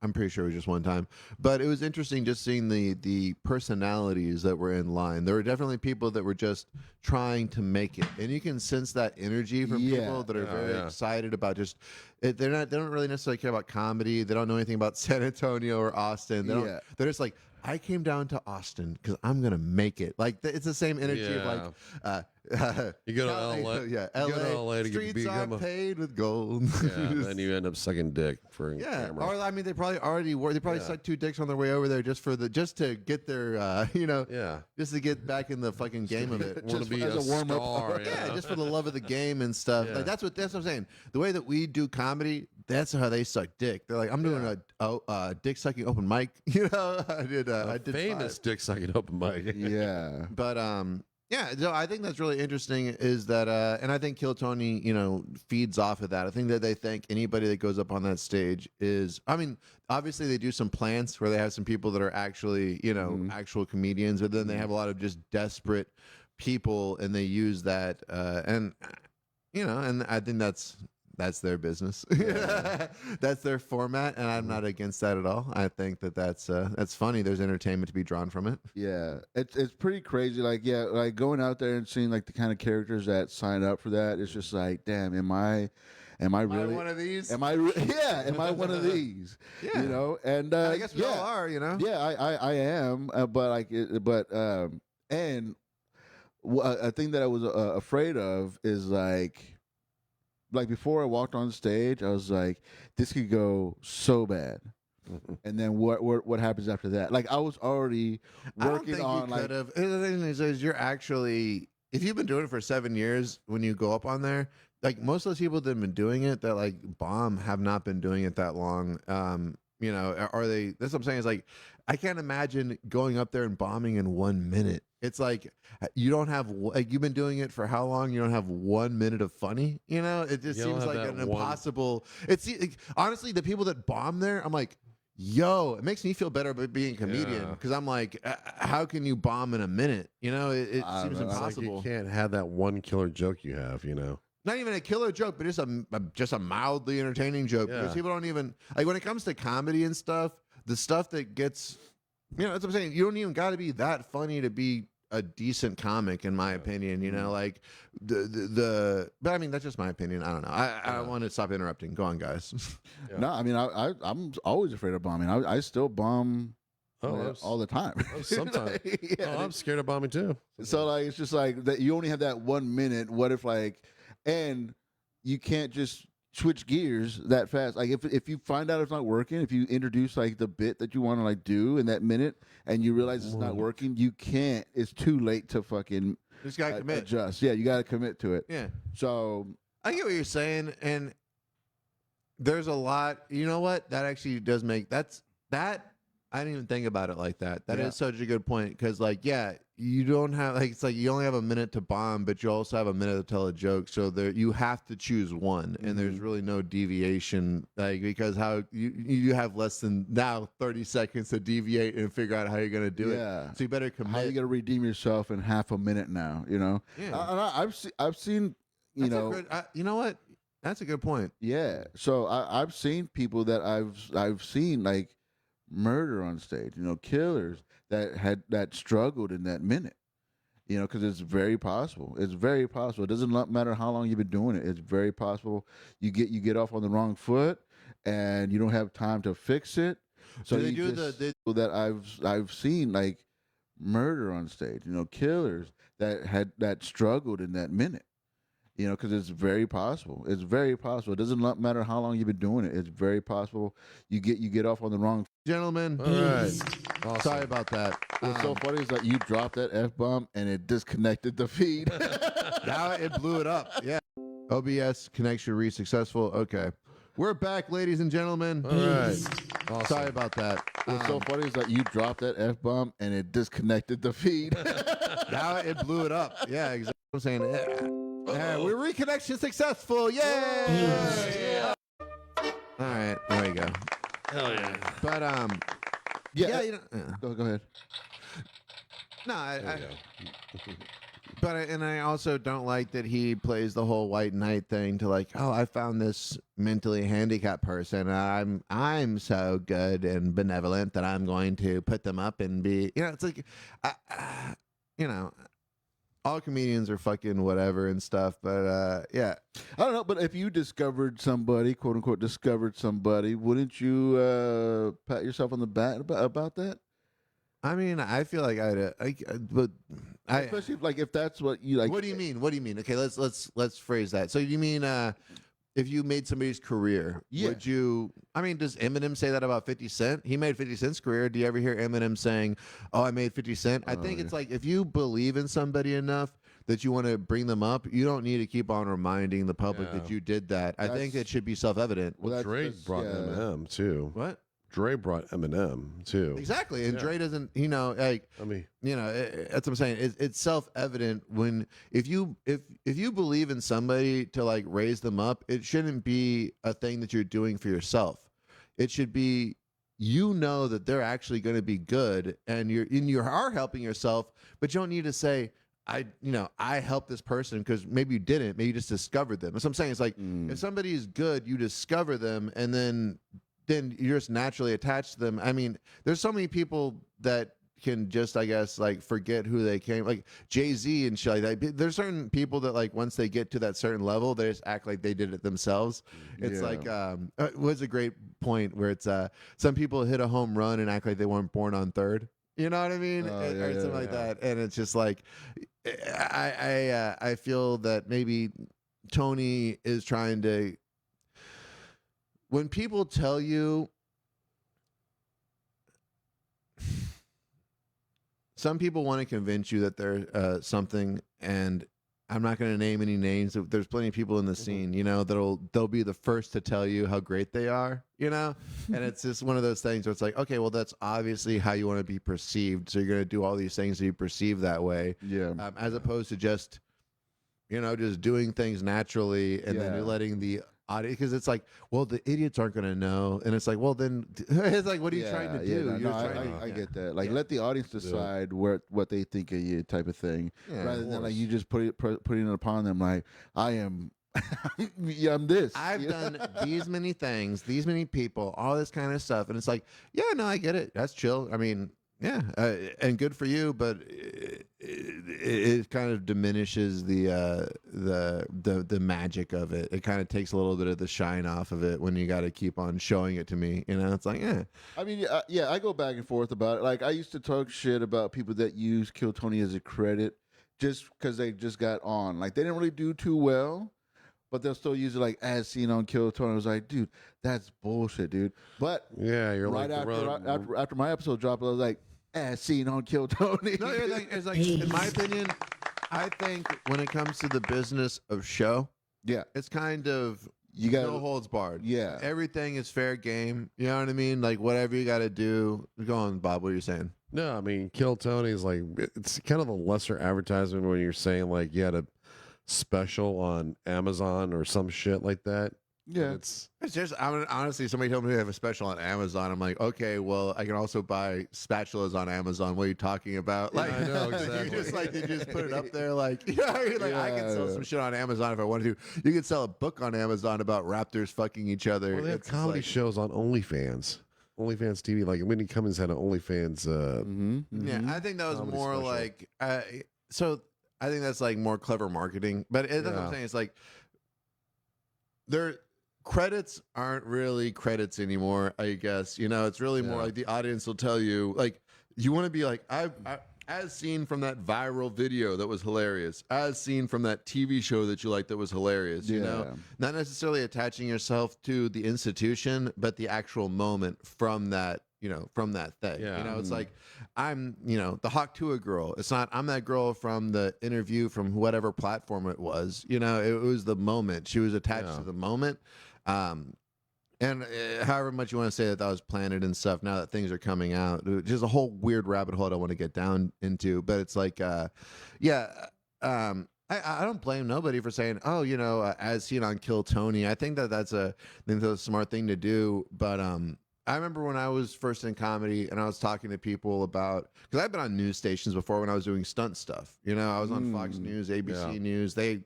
I'm pretty sure it was just one time, but it was interesting just seeing the personalities that were in line. There were definitely people that were just trying to make it, and you can sense that energy from Yeah. people that are Oh, very yeah. excited about just. They don't really necessarily care about comedy. They don't know anything about San Antonio or Austin. Yeah. They're just like, I came down to Austin because I'm gonna make it. Like it's the same energy of like. You go to LA. Yeah, You go to LA to get streets become are a- paid with gold. Yeah, and then you end up sucking dick for Yeah, camera. or I mean, they probably already were. They probably Yeah. sucked 2 dicks on their way over there just to get their, Yeah. just to get back in the fucking game of it. Want to be as a a warm-up. star. Yeah, just for the love of the game and stuff. Yeah. Like that's what I'm saying. The way that we do comedy, that's how they suck dick. They're like, I'm doing a dick sucking open mic. You know, I did Famous dick sucking open mic. Yeah. but yeah, so I think that's really interesting is that and I think Kill Tony, feeds off of that. I think that they think anybody that goes up on that stage is, I mean, obviously they do some plants where they have some people that are actually, actual comedians, but then they have a lot of just desperate people and they use that and I think that's their business. That's their format, and I'm not against that at all. I think that's funny. There's entertainment to be drawn from it. Yeah, it's pretty crazy. Like, yeah, like going out there and seeing like the kind of characters that sign up for that. It's just like, damn, am I really one of these? Am I? Yeah, am I one of these? Yeah. And I guess we all are. Yeah, I am. And a thing that I was afraid of is like before I walked on stage, I was like, this could go so bad. And then what happens after that? Like I was already working on you could have. The thing is you're actually, if you've been doing it for 7 years, when you go up on there, like most of those people that have been doing it that like bomb have not been doing it that long. Are they? That's what I'm saying. Is like I can't imagine going up there and bombing in 1 minute. It's like you don't have like you've been doing it for how long? You don't have 1 minute of funny. It just You don't seems have like that an one- impossible. It's honestly the people that bomb there. I'm like, yo, it makes me feel better about being a comedian Yeah. because I'm like, how can you bomb in a minute? You know, it I seems don't know. It's like impossible. you can't have that one killer joke you have, you know. Not even a killer joke, but just a mildly entertaining joke. Because Yeah. people don't even like when it comes to comedy and stuff. The stuff that gets, that's what I'm saying. You don't even got to be that funny to be a decent comic, in my opinion. You know, like but I mean that's just my opinion. I don't know. I want to stop interrupting. Go on, guys. Yeah. No, I mean I'm always afraid of bombing. I still bomb all the time. Sometimes. Yeah, I'm scared of bombing too. so like it's just like that. You only have that 1 minute. What if like, and you can't just switch gears that fast. Like if you find out it's not working, if you introduce like the bit that you want to like do in that minute, and you realize it's not working, you can't. It's too late to fucking Just gotta commit. adjust. Yeah, you got to commit to it. Yeah, So I get what you're saying, and there's a lot. You know what? That actually does make that. I didn't even think about it like that. That is Yeah. such a good point because, like, yeah, you don't have like it's like you only have a minute to bomb, but you also have a minute to tell a joke. So there, you have to choose one, and there's really no deviation, like because how you have less than now 30 seconds to deviate and figure out how you're gonna do Yeah. it. So you better commit. how you got to redeem yourself in half a minute now? You know. Yeah. And I've seen you That's a know. good- you know what? That's a good point. Yeah. So I've seen people that I've seen like murder on stage, killers that struggled in that minute, because it's very possible. It's very possible. It doesn't matter how long you've been doing it. It's very possible you get off on the wrong foot and you don't have time to fix it. So Do they you do just, the that I've seen like murder on stage, killers that struggled in that minute. Because it's very possible. It's very possible. It doesn't matter how long you've been doing it. It's very possible you get off on the wrong. gentlemen? All right. Awesome. Sorry about that. What's so funny is that you dropped that F-bomb and it disconnected the feed. Now it blew it up. Yeah. OBS connection successful. Okay. We're back, ladies and gentlemen. All right. Awesome. Sorry about that. What's so funny is that you dropped that F-bomb and it disconnected the feed. Now it blew it up. Yeah, exactly. I'm saying, yeah, we're reconnection successful. Yay! Yeah. All right, there we go. Hell yeah. But Yeah. Go ahead. no, There we go. but I also don't like that he plays the whole white knight thing to like, oh, I found this mentally handicapped person. I'm so good and benevolent that I'm going to put them up and be, it's like, all comedians are fucking whatever and stuff. But yeah, I don't know, but if you discovered somebody, quote unquote, discovered somebody, wouldn't you pat yourself on the back about that? I mean, I feel like Especially if that's what you like. What do you mean? What do you mean? Okay, let's phrase that. So you mean if you made somebody's career, Yeah. would you? I mean, does Eminem say that about 50 Cent? He made 50 Cent's career. Do you ever hear Eminem saying, "Oh, I made 50 Cent"? I think it's like if you believe in somebody enough that you want to bring them up, you don't need to keep on reminding the public that Yeah. you did that. I think That's- it should be self-evident. Well, Dre that's- brought yeah. Eminem too. What? Dre brought Eminem too. Exactly, and Yeah. Dre doesn't. Like. I mean, That's what I'm saying. It's self-evident when if you believe in somebody to like raise them up, it shouldn't be a thing that you're doing for yourself. It should be that they're actually going to be good, and you are helping yourself, but you don't need to say I helped this person because maybe you didn't, maybe you just discovered them. That's what I'm saying. It's like if somebody is good, you discover them, and then you're just naturally attached to them. I mean, there's so many people that can just, I guess, like forget who they came, like Jay-Z and shit like that. There's certain people that like once they get to that certain level, they just act like they did it themselves. It's Yeah. like was a great point where it's some people hit a home run and act like they weren't born on third. You know what I mean? Oh, or yeah, something yeah, like yeah. that. And it's just like I feel that maybe Tony is trying to. When people tell you, some people want to convince you that they're something, and I'm not going to name any names. There's plenty of people in the scene, they'll be the first to tell you how great they are, and it's just one of those things where it's like, okay, well, that's obviously how you want to be perceived, so you're going to do all these things to be perceived that way, Yeah. as opposed to just doing things naturally, and then Yeah. you're letting the audience because it's like, well, the idiots aren't going to know, and it's like, well, then it's like, what are you trying to do? No, You're no, trying to- I get that. Like, let the audience decide what they think of you, type of thing, Yeah, rather of than like course. you just putting it upon them. Like, I am, yeah, I'm this. I've you know? done these many things, these many people, all this kind of stuff, and it's like, yeah, no, I get it. That's chill. I mean, yeah, and good for you, but it kind of diminishes the magic of it. It kind of takes a little bit of the shine off of it when you got to keep on showing it to me. You know, it's like, yeah, I mean, yeah, I go back and forth about it. Like, I used to talk shit about people that use Kill Tony as a credit just because they just got on. Like, they didn't really do too well, but they'll still use it like as seen on Kill Tony. I was like, dude, that's bullshit, dude. But Yeah, you're right like after my episode dropped, I was like, as seen on Kill Tony. no, it's like in my opinion, I think when it comes to the business of show, yeah, it's kind of you got no holds barred. Yeah. Everything is fair game. You know what I mean? Like whatever you got to do. Go on, Bob. What are you saying? No, I mean, Kill Tony is like, it's kind of the lesser advertisement when you're saying like you had a special on Amazon or some shit like that. Yeah. It's just, I mean, honestly, somebody told me they have a special on Amazon. I'm like, okay, well, I can also buy spatulas on Amazon. What are you talking about? Like, I know, exactly. you just put it up there, like, you know, you're like, I can sell some shit on Amazon if I wanted to. You could sell a book on Amazon about raptors fucking each other. well, they have It's comedy like- shows on OnlyFans. OnlyFans TV, like Whitney Cummings had an OnlyFans. Yeah, I think that was Comedy more special. like, so I think that's like more clever marketing. But that's what I'm Yeah. saying. It's like, their credits aren't really credits anymore, I guess. You know, it's really more Yeah. like the audience will tell you, like, you want to be like, I as seen from that viral video that was hilarious, as seen from that TV show that you liked that was hilarious, you know? Yeah. Not necessarily attaching yourself to the institution, but the actual moment from that, you know, from that thing. Yeah. You know, it's like, I'm, you know, the Hawk Tua girl. It's not, I'm that girl from the interview from whatever platform it was. You know, it was the moment. She was attached to the moment. And however much you want to say that was planted and stuff, now that things are coming out, just a whole weird rabbit hole I don't want to get down into. But it's like, I don't blame nobody for saying, oh, you know, as seen on Kill Tony. I think that's a smart thing to do. But I remember when I was first in comedy and I was talking to people about, because I've been on news stations before when I was doing stunt stuff. You know, I was on Fox News, ABC News. They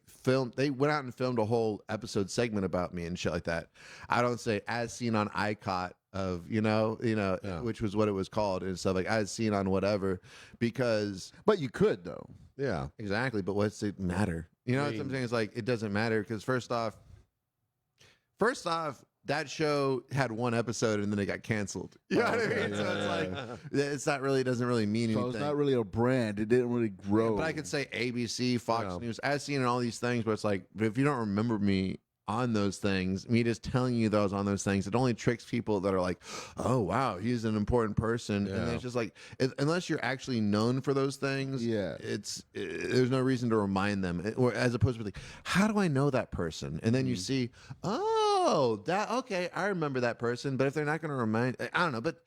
went out and filmed a whole episode segment about me and shit like that. I don't say as seen on ICOT of, which was what it was called and stuff, like as seen on whatever, because. But you could though. Yeah. Exactly. But what's it matter? You know what I'm saying? It's like, it doesn't matter because first off, that show had one episode and then it got canceled. You know what I mean? So it's like, it's not really, doesn't really mean So anything. it's not really a brand. It didn't really grow. But I could say ABC, Fox News, as seen in all these things, but it's like, but if you don't remember me on those things, me just telling you that I was on those things, it only tricks people that are like, oh, wow, he's an important person. And it's just like, unless you're actually known for those things, there's no reason to remind them. Or as opposed to like, how do I know that person? And then you see, okay, I remember that person. But if they're not going to remind, I don't know, but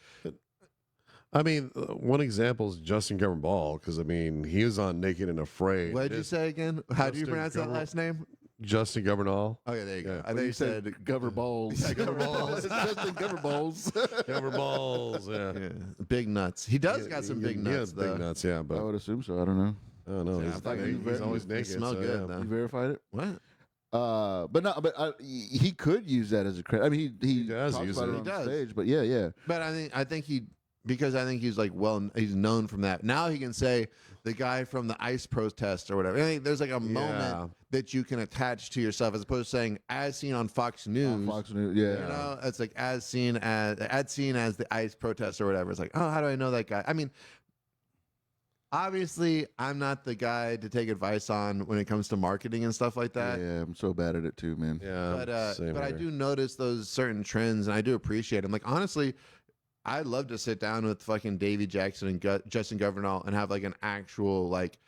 I mean, one example is Justin Governor Ball, because I mean, he was on Naked and Afraid. what did you say again? How do you Justin pronounce that Governor- last name? Justin Governor. Okay, there you go. Yeah. I think you said Gover Balls. Governor Balls. Justin Gover Balls. Governor Balls. Yeah. big nuts. He does got some big He nuts, has though. big nuts, yeah. I But would assume so. I don't know. I don't know. Yeah, He's, fuck, he's always they naked. smell so, good, yeah. though. You verified it? What? But he could use that as a credit. I mean, he does talks use about it. it He on does. stage. But yeah. But I think he's like, well, he's known from that. Now he can say the guy from the ICE protest or whatever. I think there's like a moment that you can attach to yourself as opposed to saying as seen on Fox News. On Fox News, yeah. You know, it's like as seen as the ICE protest or whatever. It's like, oh, how do I know that guy? I mean, obviously, I'm not the guy to take advice on when it comes to marketing and stuff like that. Yeah, I'm so bad at it too, man. Yeah. same But I here. do notice those certain trends, and I do appreciate them. Like honestly, I'd love to sit down with fucking Davey Jackson and Justin Governor and have like an actual like,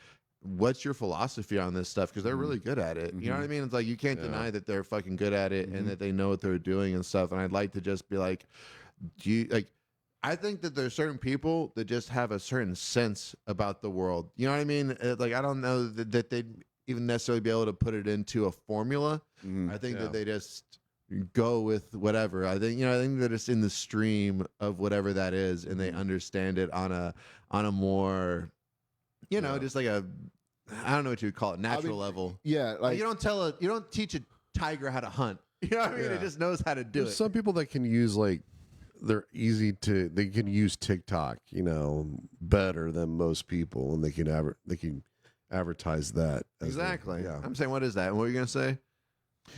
what's your philosophy on this stuff? Because they're really good at it. You know what I mean? It's like you can't deny that they're fucking good at it and that they know what they're doing and stuff. And I'd like to just be like, do you like? I think that there's certain people that just have a certain sense about the world. You know what I mean? Like I don't know that they'd even necessarily be able to put it into a formula. I think that they just go with whatever. I think that it's in the stream of whatever that is, and they understand it on a more, just like a, I don't know what you would call it, natural level. Yeah, like you don't teach a tiger how to hunt. You know what I mean? It just knows how to do There's it. some people that can use they can use TikTok, better than most people, and they can advertise that. Exactly. Yeah. I'm saying, what is that? What are you gonna say?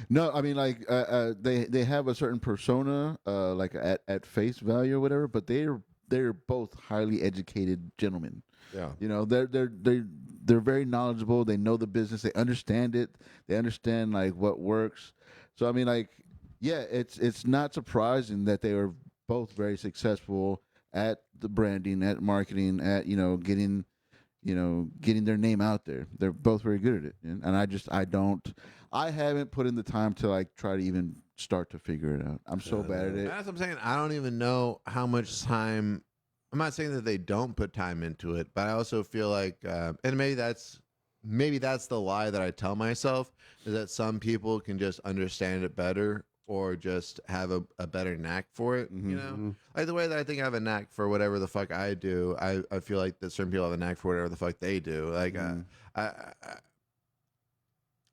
No, I mean like they have a certain persona, like at face value or whatever, but they're both highly educated gentlemen. Yeah. They're very knowledgeable. They know the business. They understand it. They understand like what works. So I mean, like, yeah, it's not surprising that they were both very successful at the branding, at marketing, at getting their name out there. They're both very good at it, and I haven't put in the time to like try to even start to figure it out. I'm so bad at it. That's what I'm saying. I don't even know how much time. I'm not saying that they don't put time into it, but I also feel like, and maybe that's the lie that I tell myself, is that some people can just understand it better or just have a better knack for it. Like the way that I think I have a knack for whatever the fuck I do, I feel like that certain people have a knack for whatever the fuck they do. Like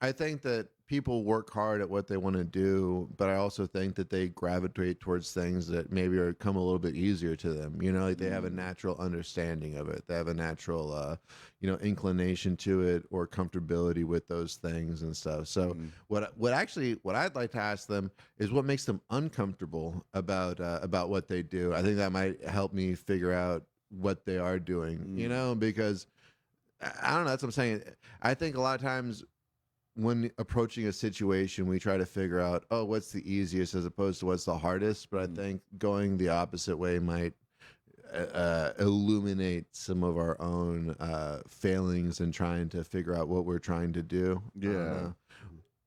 I think that people work hard at what they want to do, but I also think that they gravitate towards things that maybe come a little bit easier to them. Like they have a natural understanding of it. They have a natural, inclination to it or comfortability with those things and stuff. So what I'd like to ask them is what makes them uncomfortable about what they do. I think that might help me figure out what they are doing, because I don't know. That's what I'm saying. I think a lot of times when approaching a situation, we try to figure out, what's the easiest as opposed to what's the hardest. But I think going the opposite way might illuminate some of our own failings in trying to figure out what we're trying to do. Yeah.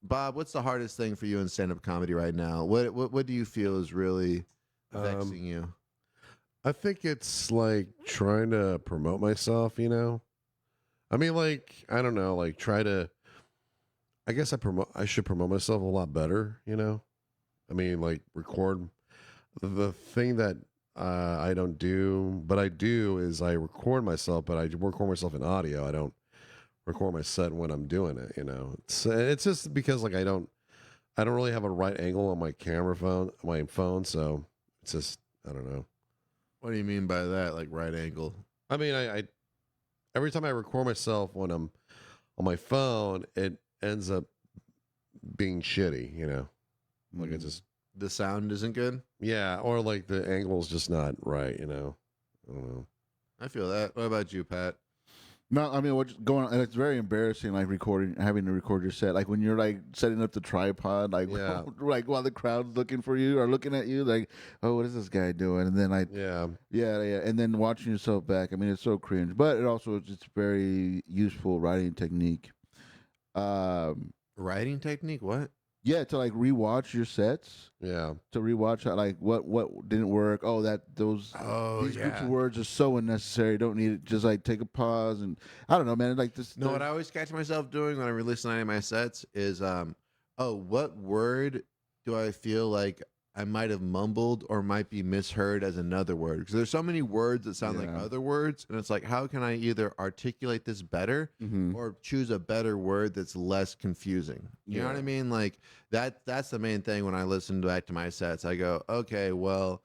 Bob, what's the hardest thing for you in stand-up comedy right now? What do you feel is really vexing you? I think it's like trying to promote myself, I mean, like, I don't know, like I guess I should promote myself a lot better, I mean, like record the thing that I don't do, but I do is I record myself, but I record myself in audio. I don't record my set when I'm doing it, It's just because like I don't really have a right angle on my phone, so it's just, I don't know. What do you mean by that, like right angle? I mean, I every time I record myself when I'm on my phone, it ends up being shitty, like it just, the sound isn't good. Yeah, or like the angle's just not right, I don't know. I feel that. What about you, Pat? No, I mean, what's going on? It's very embarrassing, like having to record your set, like when you're like setting up the tripod, like like while the crowd's looking for you or looking at you, like, oh, what is this guy doing? And then yeah, and then watching yourself back. I mean, it's so cringe, but it also it's very useful writing technique. Writing technique? What? Yeah, to like rewatch your sets. Yeah, to rewatch like what didn't work. Oh, these groups of words are so unnecessary. Don't need it. Just like take a pause and I don't know, man. Like this. No, what I always catch myself doing when I release any of my sets is, what word do I feel like I might have mumbled or might be misheard as another word? Because there's so many words that sound like other words, and it's like, how can I either articulate this better or choose a better word that's less confusing? You know what I mean? Like that's the main thing when I listen back to my sets. I go, okay, well,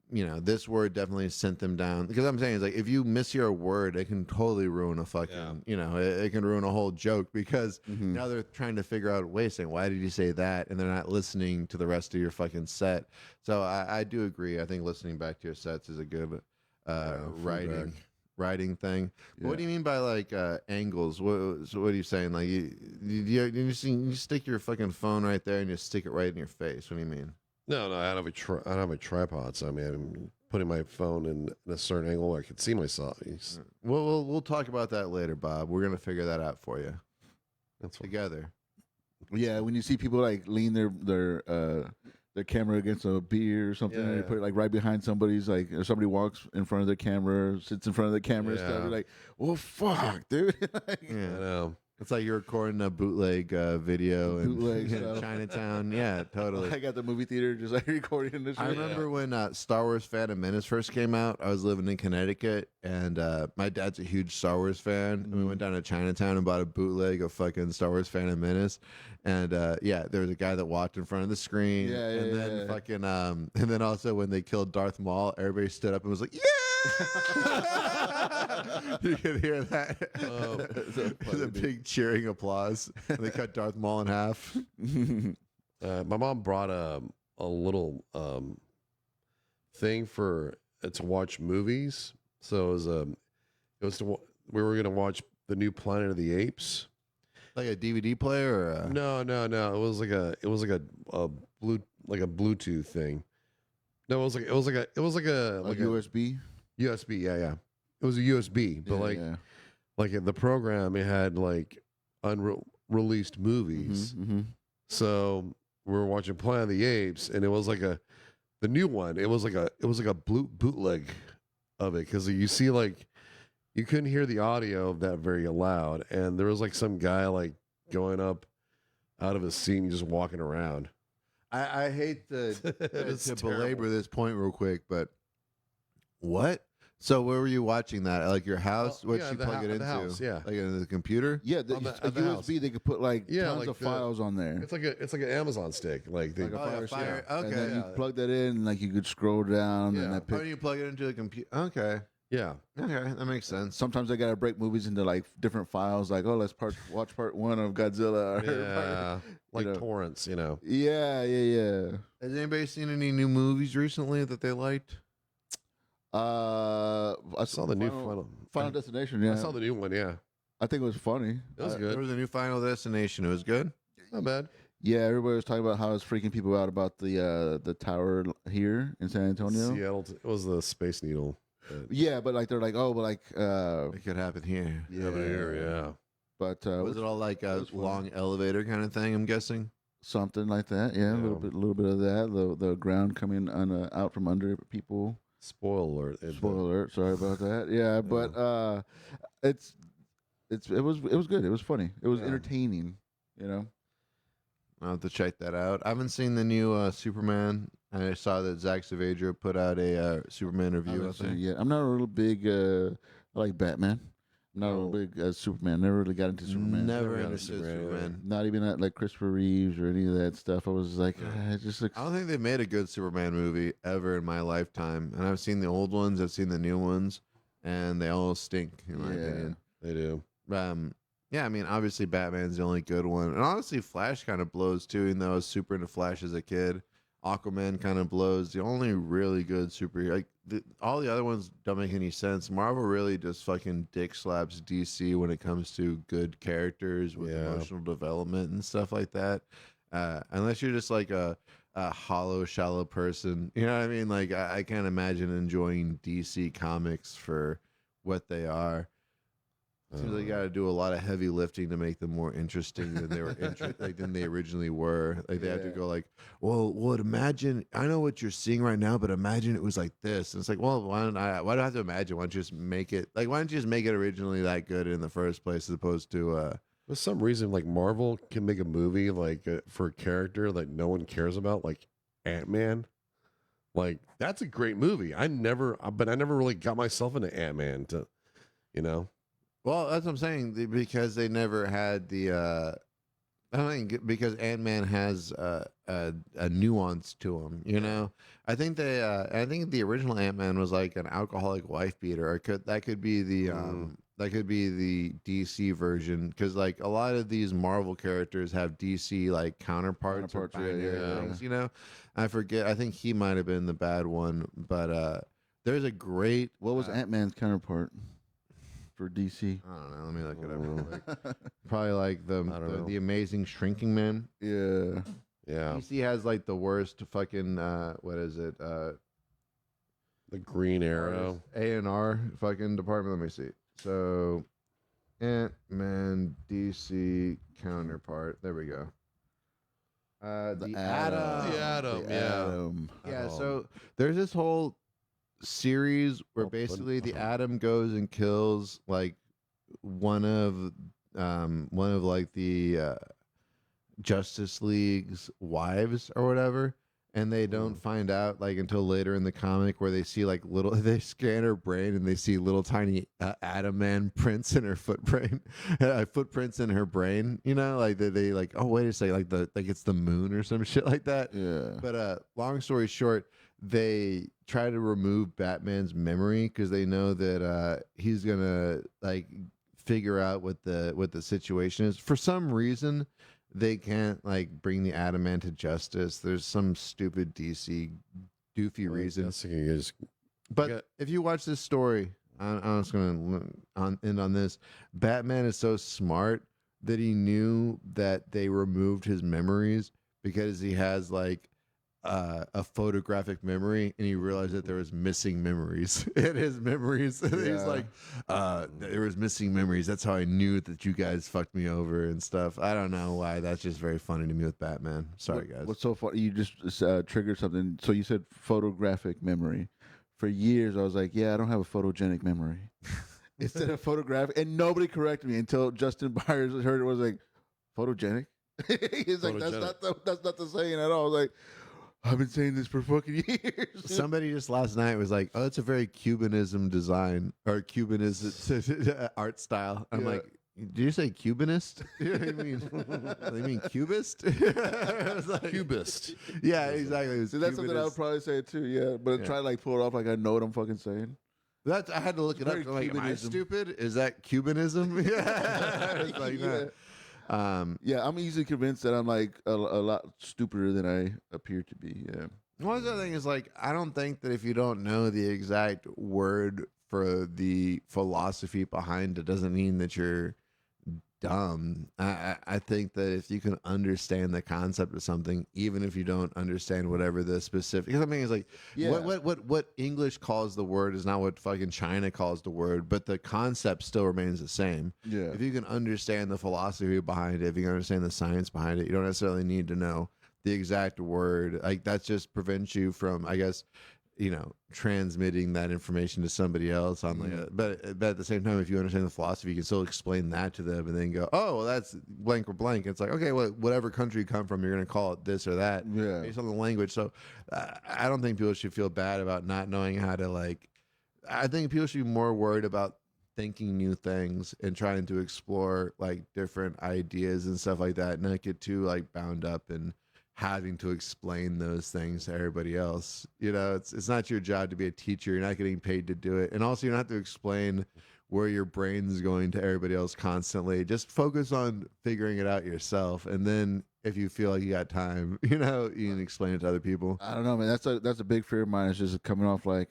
this word definitely sent them down. Because I'm saying is like, if you mishear a word, it can totally ruin a fucking, it can ruin a whole joke because now they're trying to figure out, wait a second, why did you say that? And they're not listening to the rest of your fucking set. So I do agree. I think listening back to your sets is a good writing thing. But what do you mean by like angles? What are you saying? Like you stick your fucking phone right there and you stick it right in your face. What do you mean? No, I don't have a tripod, so I mean, I'm putting my phone in a certain angle where I can see myself. Well, we'll talk about that later, Bob. We're gonna figure that out for you. That's together. Yeah, when you see people like lean their camera against a beer or something, and they put it like right behind somebody's, like, or somebody walks in front of their camera, sits in front of the camera and stuff. You're like, well, fuck, dude. I know. It's like you're recording a bootleg video Bootleg in stuff. Chinatown. Yeah, totally. I got the movie theater just like recording this. I shit. remember when Star Wars Phantom Menace first came out. I was living in Connecticut, and my dad's a huge Star Wars fan. And we went down to Chinatown and bought a bootleg of fucking Star Wars Phantom Menace. And yeah, there was a guy that walked in front of the screen. Yeah, and yeah, then yeah. fucking and then also when they killed Darth Maul, everybody stood up and was like, "Yeah!" You could hear that. Oh, The big cheering applause. And they cut Darth Maul in half. my mom brought a little thing for to watch movies. So we were gonna watch the new Planet of the Apes. Like a DVD player or a... No. It was like a Bluetooth thing. No, it was like a USB. USB. Yeah. It was a USB, but like in the program, it had like unreleased movies. Mm-hmm. So we were watching Planet of the Apes, and it was like the new one. It was like a bootleg of it because you see like you couldn't hear the audio of that very loud, and there was like some guy like going up out of his seat and just walking around. I hate to It's belabor this point real quick, but what? So where were you watching that? Like your house? Well, What'd yeah, you the plug it the into? house, yeah. Like in the computer? Yeah, On the- a at the house. USB. They could put like Yeah, tons like of the- files on there. It's like an Amazon stick. Like they Like a Oh, yeah, fire stick. fire- And okay. then you Yeah. plug that in, and like you could scroll down, Yeah. and that Oh, pick. you plug it into the computer? Okay. yeah. Okay, that makes sense. Sometimes I gotta break movies into like different files. Like, oh, let's watch part 1 of Godzilla. or Yeah, like know. torrents, Yeah. Has anybody seen any new movies recently that they liked? I saw the new Final Destination. Yeah, I saw the new one. Yeah, I think it was funny. it was There good. was a new Final Destination. It was good. Not bad. Yeah, everybody was talking about how it's freaking people out about the tower here in San Antonio. Seattle. It was the Space Needle. Yeah, but like they're like, oh, but like, It could happen here. Over here. Yeah. but Was it all like a was fun. long elevator kind of thing? I'm guessing. something like that. Yeah, a Yeah. little bit of that. The ground coming out from under people. Spoiler alert. Spoiler alert. Sorry about that. Yeah, but it was good. It was funny. It was Yeah. entertaining. You know. I'll have to check that out. I haven't seen the new Superman. I saw that Zack Savager put out a Superman I review. I haven't seen it think. yet. I'm not a real big. I like Batman. I'm not a Oh. real big Superman. Never really got into Superman. Never Never got understood Superman, Superman. Not even at like Christopher Reeves or any of that stuff. I was like, it just looks. I don't think they made a good Superman movie ever in my lifetime. And I've seen the old ones, I've seen the new ones, and they all stink, in my opinion. They do. Yeah, I mean, obviously Batman's the only good one. And honestly, Flash kind of blows too, even though I was super into Flash as a kid. Aquaman kind of blows. The only really good superhero, like all the other ones don't make any sense. Marvel really just fucking dick slaps DC when it comes to good characters with Yeah. emotional development and stuff like that. Unless you're just like a hollow, shallow person, you know what I mean? Like I can't imagine enjoying DC comics for what they are. Seems like you got to do a lot of heavy lifting to make them more interesting than they were than they originally were. Like they have to go like, well, imagine. I know what you're seeing right now, but imagine it was like this. And it's like, well, why do I have to imagine? Why don't you just make it? Like, why don't you just make it originally that good in the first place, as opposed to For some reason, like Marvel can make a movie like for a character that no one cares about, like Ant-Man. Like that's a great movie. I never really got myself into Ant-Man to, Well, that's what I'm saying because they never had the. I think because Ant-Man has a nuance to him, you know. I think I think the original Ant-Man was like an alcoholic wife beater, or that could be the DC version, because like a lot of these Marvel characters have DC like counterparts or Counterparts, yeah, binary yeah. things, you know. I forget. I think he might have been the bad one, but there's a great. What was Ant-Man's counterpart for DC? I don't know. Let me look it up real quick. Probably like I don't know. the Amazing Shrinking Man. Yeah. yeah, DC has like the worst fucking what is it? the Green Arrow. A&R fucking department. Let me see. So Ant-Man DC counterpart. There we go. The Atom. The Atom, The yeah. Atom. Yeah, so there's this whole series where Oh, basically the uh-huh. Atom goes and kills like one of one of like the Justice League's wives or whatever, and they don't find out like until later in the comic where they see like little they scan her brain and they see little tiny Adam Man prints in her footprints in her brain, you know, like they like, oh wait a second, like it's the moon or some shit like that. Yeah. But long story short, they try to remove Batman's memory because they know that he's gonna like figure out what the situation is. For some reason they can't like bring the Adam Man to justice. There's some stupid DC doofy reason. But if you watch this story, I'm just going to end on this. Batman is so smart that he knew that they removed his memories because he has like a photographic memory, and he realized that there was missing memories in his memories. And he's like, there was missing memories. That's how I knew that you guys fucked me over and stuff. I don't know why. That's just very funny to me with Batman. Sorry, guys. What's so funny? You just triggered something. So you said photographic memory. For years, I was like, yeah, I don't have a photogenic memory. Instead of photographic, and nobody corrected me until Justin Byers heard it. Was like, photogenic. He's like, that's not the saying at all. I was like, I've been saying this for fucking years. Somebody just last night was like, oh, it's a very Cubanism design or Cubanism art style. I'm like, did you say Cubanist? You know what I mean? They mean Cubist? Like, Cubist. Yeah, exactly. So that's something I would probably say too, yeah. But try to like pull it off like I know what I'm fucking saying. That's, I had to look it up. I'm like, am I stupid? Is that Cubanism? Yeah. It's like, yeah, I'm easily convinced that I'm like a lot stupider than I appear to be. Yeah. One other thing is like, I don't think that if you don't know the exact word for the philosophy behind it, doesn't mean that you're dumb. I think that if you can understand the concept of something, even if you don't understand whatever the specific, because I mean, it's like what English calls the word is not what fucking China calls the word, but the concept still remains the same. Yeah. If you can understand the philosophy behind it, if you can understand the science behind it, you don't necessarily need to know the exact word. Like that just prevents you from, I guess, you know, transmitting that information to somebody else on like but at the same time, if you understand the philosophy, you can still explain that to them and then go, oh, well, that's blank or blank. It's like, okay, well, whatever country you come from, you're going to call it this or that based on the language. So I don't think people should feel bad about not knowing how to like, I think people should be more worried about thinking new things and trying to explore like different ideas and stuff like that, not get too like bound up in having to explain those things to everybody else. You know, it's not your job to be a teacher. You're not getting paid to do it. And also you don't have to explain where your brain's going to everybody else constantly. Just focus on figuring it out yourself. And then if you feel like you got time, you know, you can explain it to other people. I don't know, man. That's a big fear of mine. It's just coming off like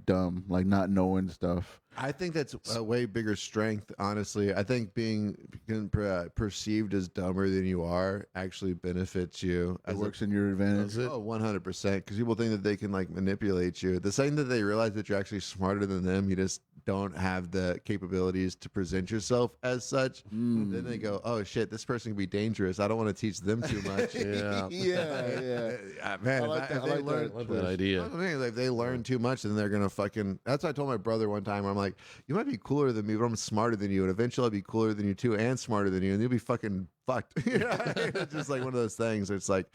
dumb, like not knowing stuff. I think that's a way bigger strength, honestly. I think being perceived as dumber than you are actually benefits you. It works in your advantage. Oh, 100%. Because people think that they can like manipulate you. The second that they realize that you're actually smarter than them, you just don't have the capabilities to present yourself as such. Then they go, oh shit, this person can be dangerous. I don't want to teach them too much. Man, I like that idea. If they learn too much, then they're gonna fucking. That's what I told my brother one time. Where I'm like, you might be cooler than me, but I'm smarter than you, and eventually I'll be cooler than you too, and smarter than you, and you'll be fucking fucked. It's just like one of those things. It's like,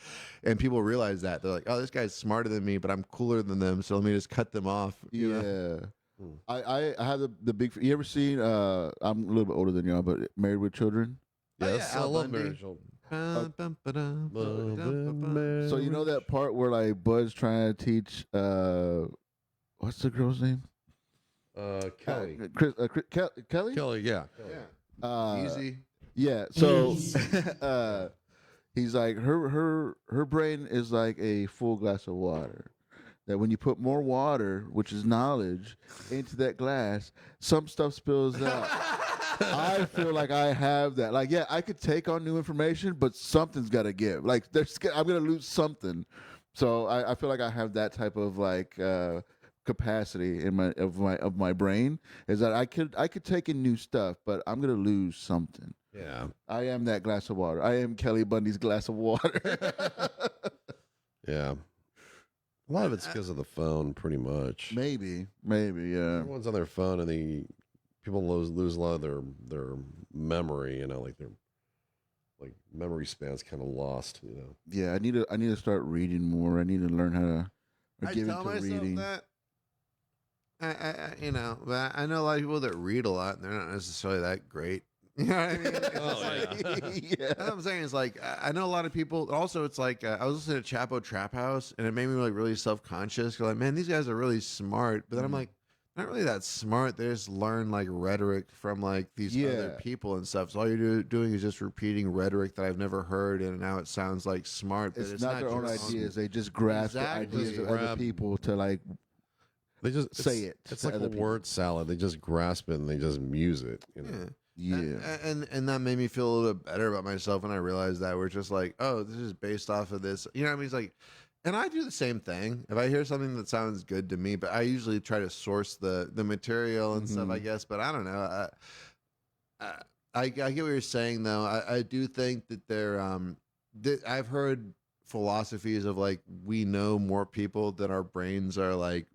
and people realize that they're like, oh, this guy's smarter than me, but I'm cooler than them, so let me just cut them off. You know? I have the big. You ever seen? I'm a little bit older than y'all, but Married with Children. Yes, I love Married with So you know that part where like Bud's trying to teach what's the girl's name? Kelly. Kelly? Kelly, yeah. Easy. Yeah. So he's like her brain is like a full glass of water. That when you put more water, which is knowledge, into that glass, some stuff spills out. I feel like I have that. Like, yeah, I could take on new information, but something's got to give. Like, I'm gonna lose something. So I feel like I have that type of like capacity in my brain. Is that I could take in new stuff, but I'm gonna lose something. Yeah, I am that glass of water. I am Kelly Bundy's glass of water. Yeah. A lot of it's because of the phone, pretty much. Maybe, yeah. Everyone's on their phone and they people lose a lot of their memory. Like their memory span's kind of lost. Yeah, I need to start reading more. I need to learn how to get into reading. That. But I know a lot of people that read a lot, and they're not necessarily that great. You know what I mean? Yeah. That's what I'm saying is like I know a lot of people. Also, it's like I was listening to Chapo Trap House, and it made me like really self conscious. Like, man, these guys are really smart, but then I'm like, not really that smart. They just learn like rhetoric from like these other people and stuff. So all you're doing is just repeating rhetoric that I've never heard, and now it sounds like smart. But It's not their own ideas. They just grasp the ideas of other people to like. They just say it. It's like a word salad. They just grasp it and they just muse it. Yeah. And that made me feel a little bit better about myself when I realized that we're just like, oh, this is based off of this. You know what I mean? It's like, and I do the same thing. If I hear something that sounds good to me, but I usually try to source the material and stuff, I guess. But I don't know. I get what you're saying, though. I do think that I've heard philosophies of like we know more people than our brains are like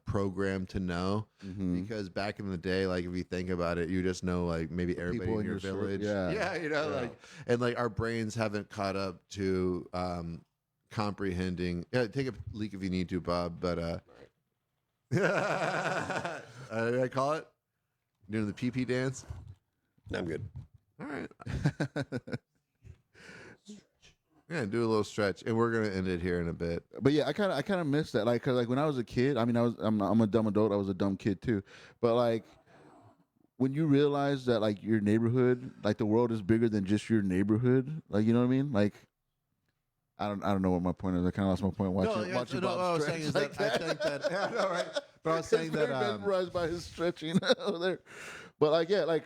programmed to know, because back in the day, like if you think about it, you just know like maybe everybody in your village, like, and like our brains haven't caught up to comprehending. Take a leak if you need to, Bob, but I call it doing the pee dance. I'm good. All right. Yeah, do a little stretch, and we're gonna end it here in a bit. But yeah, I kind of miss that. Like, 'cause like when I was a kid, I mean, I'm a dumb adult. I was a dumb kid too. But like, when you realize that like your neighborhood, like the world is bigger than just your neighborhood, like you know what I mean? Like, I don't know what my point is. I kind of lost my point watching what Bob I was stretch saying is like that I think that yeah, no, right. But I was saying that mesmerized by his stretching over there. But like yeah, like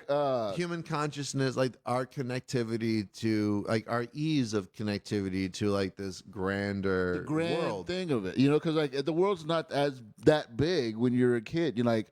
human consciousness, like our connectivity to like our ease of connectivity to like this grander world thing of it, you know, because like the world's not as that big when you're a kid. You like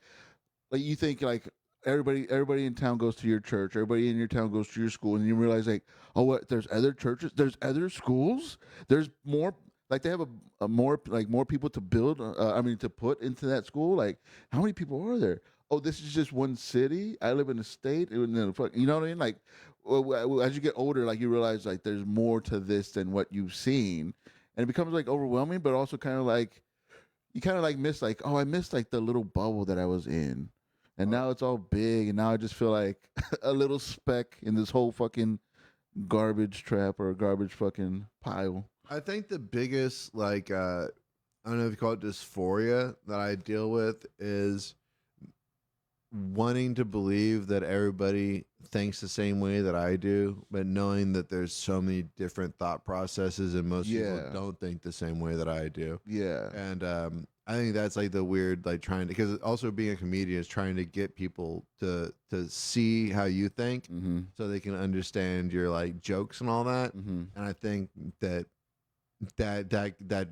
you think like everybody in town goes to your church, everybody in your town goes to your school, and you realize like, oh, what? There's other churches, there's other schools, there's more. Like they have a more people to build. To put into that school. Like how many people are there? Oh, this is just one city. I live in a state. You know what I mean? Like, as you get older, like you realize like there's more to this than what you've seen, and it becomes like overwhelming, but also kind of like you kind of like miss like, oh, I missed like the little bubble that I was in, and now it's all big, and now I just feel like a little speck in this whole fucking garbage trap or garbage fucking pile. I think the biggest like I don't know if you call it dysphoria that I deal with is wanting to believe that everybody thinks the same way that I do, but knowing that there's so many different thought processes and most people don't think the same way that I do. Yeah. And I think that's like the weird, like trying to, because also being a comedian is trying to get people to see how you think so they can understand your like jokes and all that. And I think that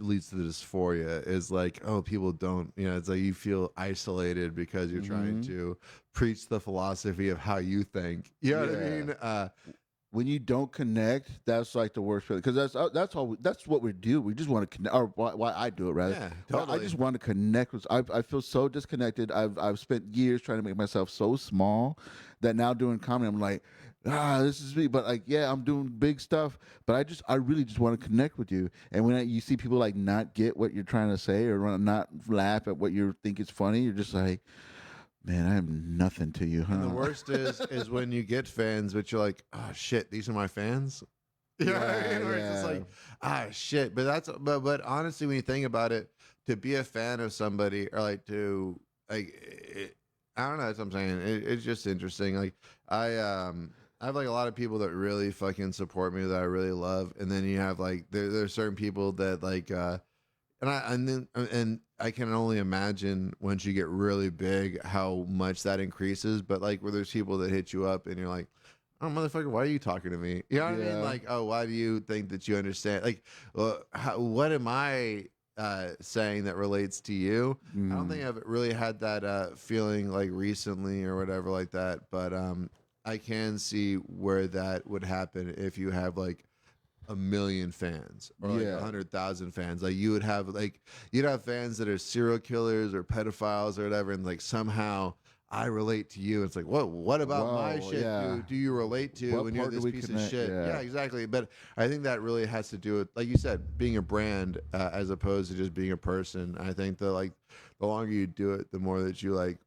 leads to the dysphoria is like, oh, people don't, it's like you feel isolated because you're trying to preach the philosophy of how you think. You know what I mean? When you don't connect, that's like the worst feeling, because that's what we do. We just want to connect, or why I do it rather. Yeah, totally. I just want to connect with. I feel so disconnected. I've spent years trying to make myself so small that now doing comedy, I'm like, this is me. But like, yeah, I'm doing big stuff, but I really just want to connect with you. And when you see people like not get what you're trying to say or not laugh at what you think is funny, you're just like, man, I am nothing to you, huh? And the worst is when you get fans, but you're like, oh shit, these are my fans. You know what I mean? Where it's just like, shit. But honestly, when you think about it, to be a fan of somebody or like to like, I don't know. That's what I'm saying. It's just interesting. Like I have like a lot of people that really fucking support me that I really love, and then you have like there's certain people that like and I can only imagine once you get really big how much that increases. But like where there's people that hit you up and you're like, oh motherfucker, why are you talking to me? You know what I mean? Like, oh, why do you think that you understand? Like, what am I saying that relates to you? I don't think I've really had that feeling like recently or whatever like that. But I can see where that would happen if you have like 1 million fans or like 100,000 fans. Like you'd have fans that are serial killers or pedophiles or whatever, and like somehow I relate to you. It's like, what about my Whoa, shit yeah. do you relate to What when you're part do this we piece connect? of shit? Yeah. Yeah, exactly. But I think that really has to do with, like you said, being a brand as opposed to just being a person. I think that like the longer you do it, the more that you like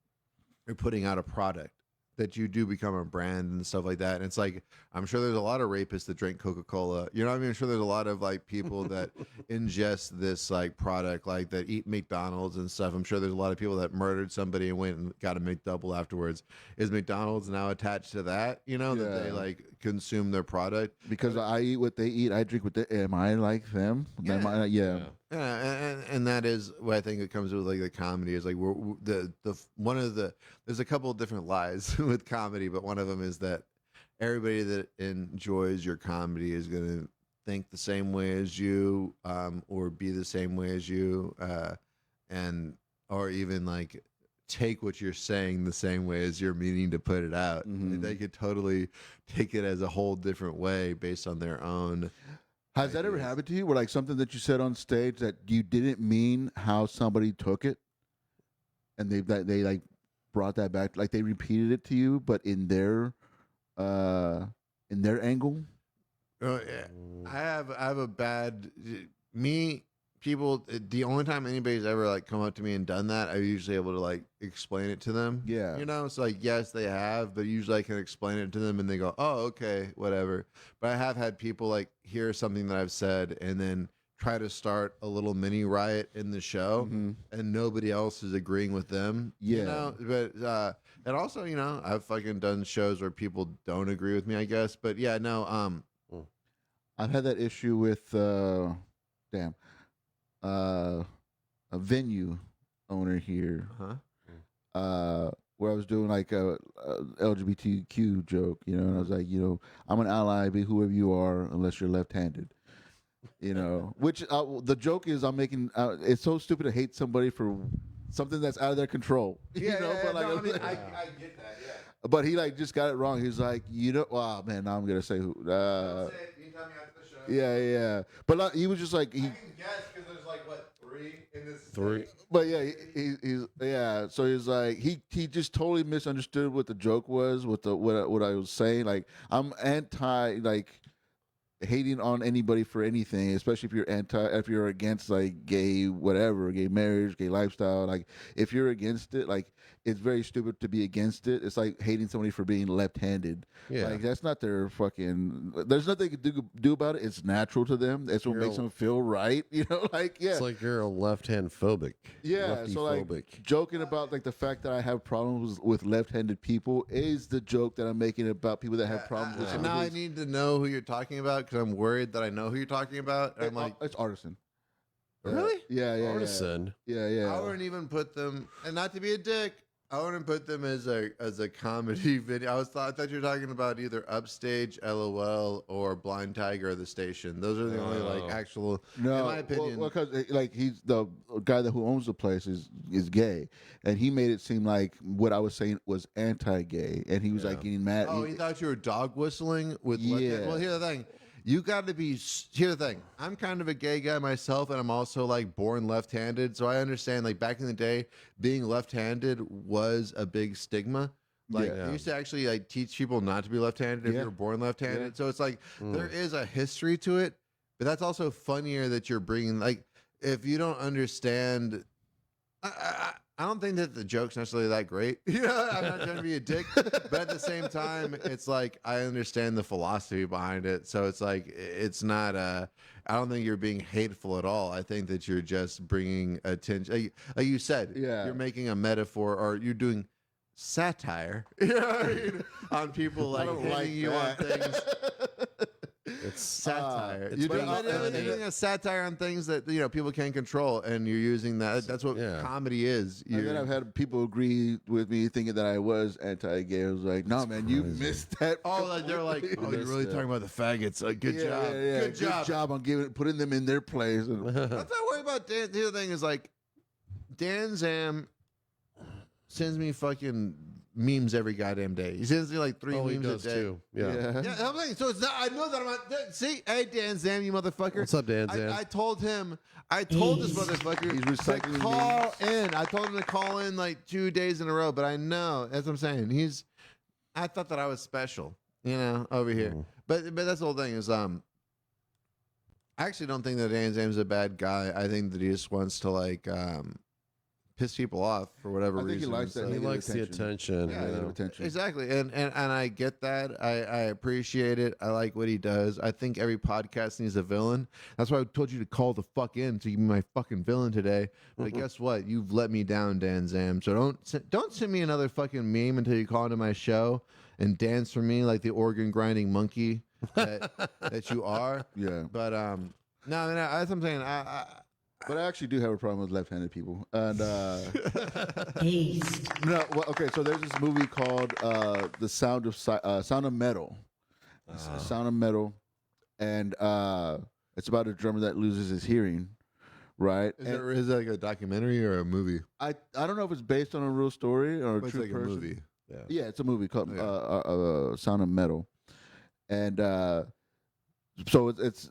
you're putting out a product, that you do become a brand and stuff like that. And it's like, I'm sure there's a lot of rapists that drink Coca-Cola. You know what I mean? I'm sure there's a lot of like people that ingest this like product, like that eat McDonald's and stuff. I'm sure there's a lot of people that murdered somebody and went and got a McDouble afterwards. Is McDonald's now attached to that? You know, that they Yeah. like consume their product? Because I eat what they eat, I drink what they. Am I like them? Yeah. Am I, yeah. Yeah, and that is what I think it comes with like the comedy is like there's a couple of different lies with comedy, but one of them is that everybody that enjoys your comedy is gonna think the same way as you, or be the same way as you, and or even like take what you're saying the same way as you're meaning to put it out. Mhm. They could totally take it as a whole different way based on their own. Has that ever ideas. happened to you? Where like something that you said on stage that you didn't mean how somebody took it, and they like brought that back, like they repeated it to you, but in their angle. Oh yeah, I have a bad people. The only time anybody's ever like come up to me and done that, I'm usually able to like explain it to them. Yeah. you know. It's like yes, they have, but usually I can explain it to them and they go, "Oh, okay, whatever." But I have had people like hear something that I've said and then try to start a little mini riot in the show, and nobody else is agreeing with them. Yeah. You know, but and also, you know, I've fucking done shows where people don't agree with me, I guess. But yeah, no, I've had that issue with a venue owner here, where I was doing like a LGBTQ joke, you know, and I was like, you know, I'm an ally, be whoever you are, unless you're left-handed. You know, which the joke is I'm making. It's so stupid to hate somebody for something that's out of their control. You know, but like, no, I mean, I get that. Yeah. but he like just got it wrong. He's like, you know, wow, man, now I'm gonna say who. You tell me after the show. Yeah. But like, he was just like I can guess because there's like what 3 in this. Three. But yeah, he's yeah. So he's like he just totally misunderstood what the joke was, what I was saying. Like I'm anti like hating on anybody for anything, especially if you're against like gay whatever, gay marriage, gay lifestyle. Like if you're against it, like it's very stupid to be against it. It's like hating somebody for being left-handed. Yeah. Like that's not their fucking. There's nothing you can do about it. It's natural to them. That's what makes them feel right. You know, like yeah. It's like you're a left-hand phobic. Yeah, Lefty so like phobic. joking about like the fact that I have problems with left-handed people is the joke that I'm making about people that have problems with. And now I need to know who you're talking about because I'm worried that I know who you're talking about. And I'm like, it's artisan. really? Yeah. Artisan. Yeah. I wouldn't even put them, and not to be a dick, I wouldn't put them as a comedy video. I thought you were talking about either Upstage, LOL, or Blind Tiger or The Station. Those are the only like actual. No, in my opinion, because like he's the guy who owns the place is gay, and he made it seem like what I was saying was anti-gay, and he was like getting mad. oh, he thought you were dog whistling with. Yeah. Well, here's the thing. You got to be. Here's the thing. I'm kind of a gay guy myself, and I'm also like born left-handed. So I understand. Like back in the day, being left-handed was a big stigma. Like they used to actually like teach people not to be left-handed if you were born left-handed. Yeah. So it's like there is a history to it, but that's also funnier that you're bringing. Like if you don't understand, I don't think that the joke's necessarily that great. You know, I'm not trying to be a dick, but at the same time, it's like I understand the philosophy behind it. So it's like it's not. I don't think you're being hateful at all. I think that you're just bringing attention. Like you said, you're making a metaphor, or you're doing satire. You know what I mean? On people like hitting you on things. It's satire. You're doing a satire on things that people can't control, and you're using that. That's what comedy is. And then I've had people agree with me thinking that I was anti-gay. I was like, "No, man, you missed that." Oh, like they're like, "Oh, you're really talking about the faggots? Good job, good job on putting them in their place." I'm not worried about Dan. The other thing is like, Dan Zam sends me fucking memes every goddamn day. He sends me like 3 Oh, he memes does a day. too. Yeah. Yeah, I'm saying, so it's not. I know that I'm not. See, hey Dan Zam, you motherfucker. What's up, Dan Zam? I told him. I told this motherfucker He's recycling to call in. I told him to call in like 2 days in a row. But I know, as I'm saying, I thought that I was special, over here. But that's the whole thing is I actually don't think that Dan Zam's a bad guy. I think that he just wants to like piss people off for whatever I think reason. he likes that. So- He Negative likes the attention. Yeah, you Negative know. attention. Exactly, and I get that. I appreciate it. I like what he does. I think every podcast needs a villain. That's why I told you to call the fuck in to give me my fucking villain today. But guess what? You've let me down, Dan Zam. So don't send me another fucking meme until you call into my show and dance for me like the organ grinding monkey that you are. Yeah. But no, that's what I'm saying. But I actually do have a problem with left-handed people. And no, well, okay. So there's this movie called "The Sound of Metal." Sound of Metal, and it's about a drummer that loses his hearing. Right? Is it like a documentary or a movie? I don't know if it's based on a real story or a It's true like person. a movie. Yeah, it's a movie called Yeah. Sound of Metal, and so it's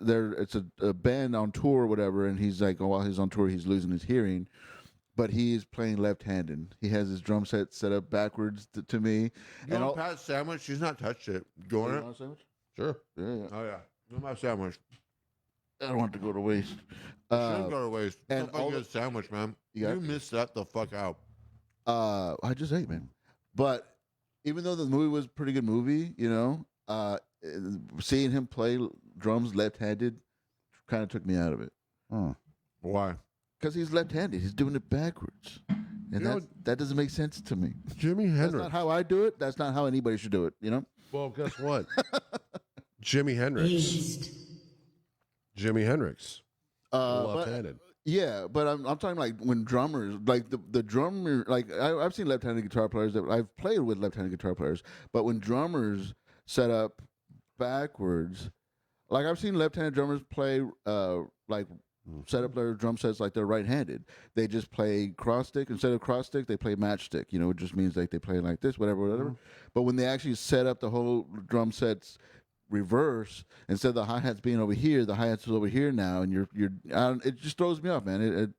a band on tour or whatever, and he's like, while he's on tour, he's losing his hearing, but he is playing left-handed. He has his drum set up backwards to me. You want Pat's sandwich? She's not touched it. Go on it. Want a sandwich? Sure. Yeah, Oh yeah, do my sandwich. I don't want it to go to waste. Shouldn't go to waste. and And all good sandwich, man. You got- You missed that the fuck out. I just ate, man. But even though the movie was a pretty good movie, seeing him play drums left-handed kind of took me out of it. Why? Because he's left-handed. He's doing it backwards. And You know- that doesn't make sense to me. Jimi That's Hendrix. not how I do it. That's not how anybody should do it, Well, guess what? Jimi Hendrix. Jimi Hendrix. But, Left-handed. yeah, but I'm talking like when drummers, like the drummer, like I've seen left-handed guitar players that I've played with left-handed guitar players, but when drummers set up backwards, like I've seen left-handed drummers play, like set up their drum sets like they're right-handed. They just play cross stick instead of cross stick. They play match stick. It just means like they play like this, whatever. But when they actually set up the whole drum sets reverse, instead of the hi-hats being over here, the hi-hats is over here now, and it just throws me off, man. It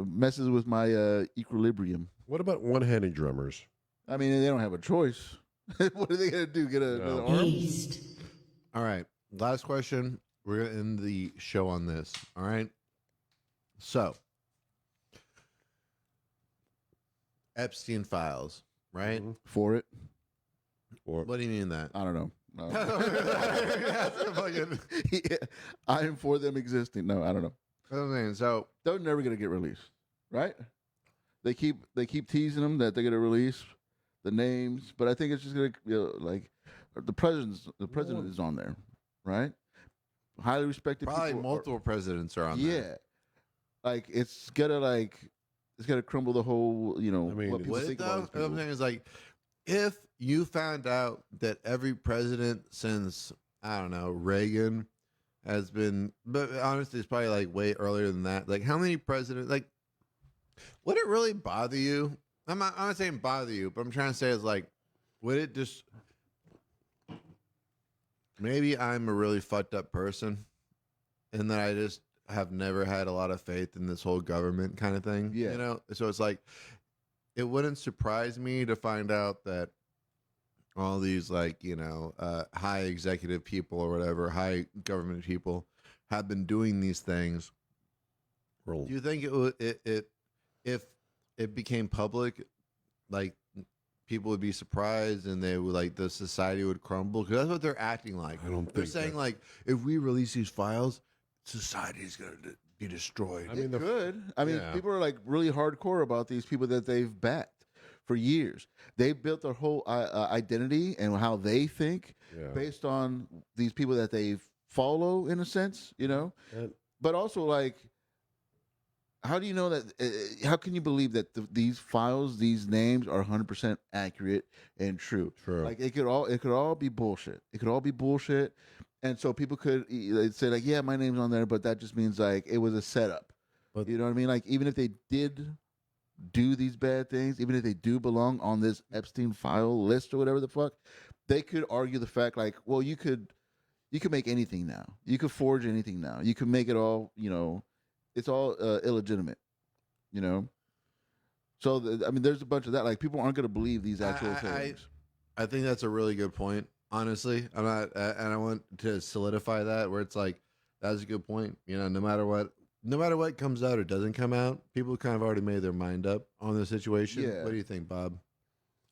messes with my equilibrium. What about one-handed drummers? I mean, they don't have a choice. What are they gonna do? Get another arm? All right. Last question. We're gonna end the show on this. All right. So, Epstein files, right? For it? Or What do you mean that? I don't know. No. Fucking- Yeah, I am for them existing. No, I don't know. I'm saying, so They're never gonna get released, right? They keep teasing them that they're gonna release the names, but I think it's just gonna like the president is on there, right? Highly respected probably people multiple presidents are on yeah, there. like it's gonna crumble the whole mean, what people What think though? about What these I'm people. saying is like, if you found out that every president since I don't know Reagan has been, but honestly, it's probably like way earlier than that. Like, how many presidents? Like, would it really bother you? I'm not saying bother you, but I'm trying to say is like, would it just? Maybe I'm a really fucked up person, and that I just have never had a lot of faith in this whole government kind of thing. Yeah. So it's like, it wouldn't surprise me to find out that all these like high executive people or whatever, high government people, have been doing these things. Do you think if it became public, like people would be surprised and they would like the society would crumble? Because that's what they're acting like. I don't They're think saying that- like, if we release these files, society is going to be destroyed. I mean, It could. I mean, yeah. people are like really hardcore about these people that they've backed for years. They built their whole identity and how they think Yeah. based on these people that they follow, in a sense, And- But also, like, how do you know that? How can you believe that these files, these names, are 100% accurate and true? True. Like, it could all be bullshit. It could all be bullshit, and so people could they'd say like, yeah, my name's on there, but that just means like it was a setup. But- You know what I mean? Like, even if they did do these bad things, even if they do belong on this Epstein file list or whatever the fuck, they could argue the fact like, well, you could make anything now. You could forge anything now. You could make it all, it's all illegitimate, you know? So, I mean, there's a bunch of that. Like, people aren't going to believe these actual things. I think that's a really good point. Honestly, I'm not, and I want to solidify that where it's like, that's a good point. No matter what comes out or doesn't come out, people kind of already made their mind up on the situation. Yeah. What do you think, Bob?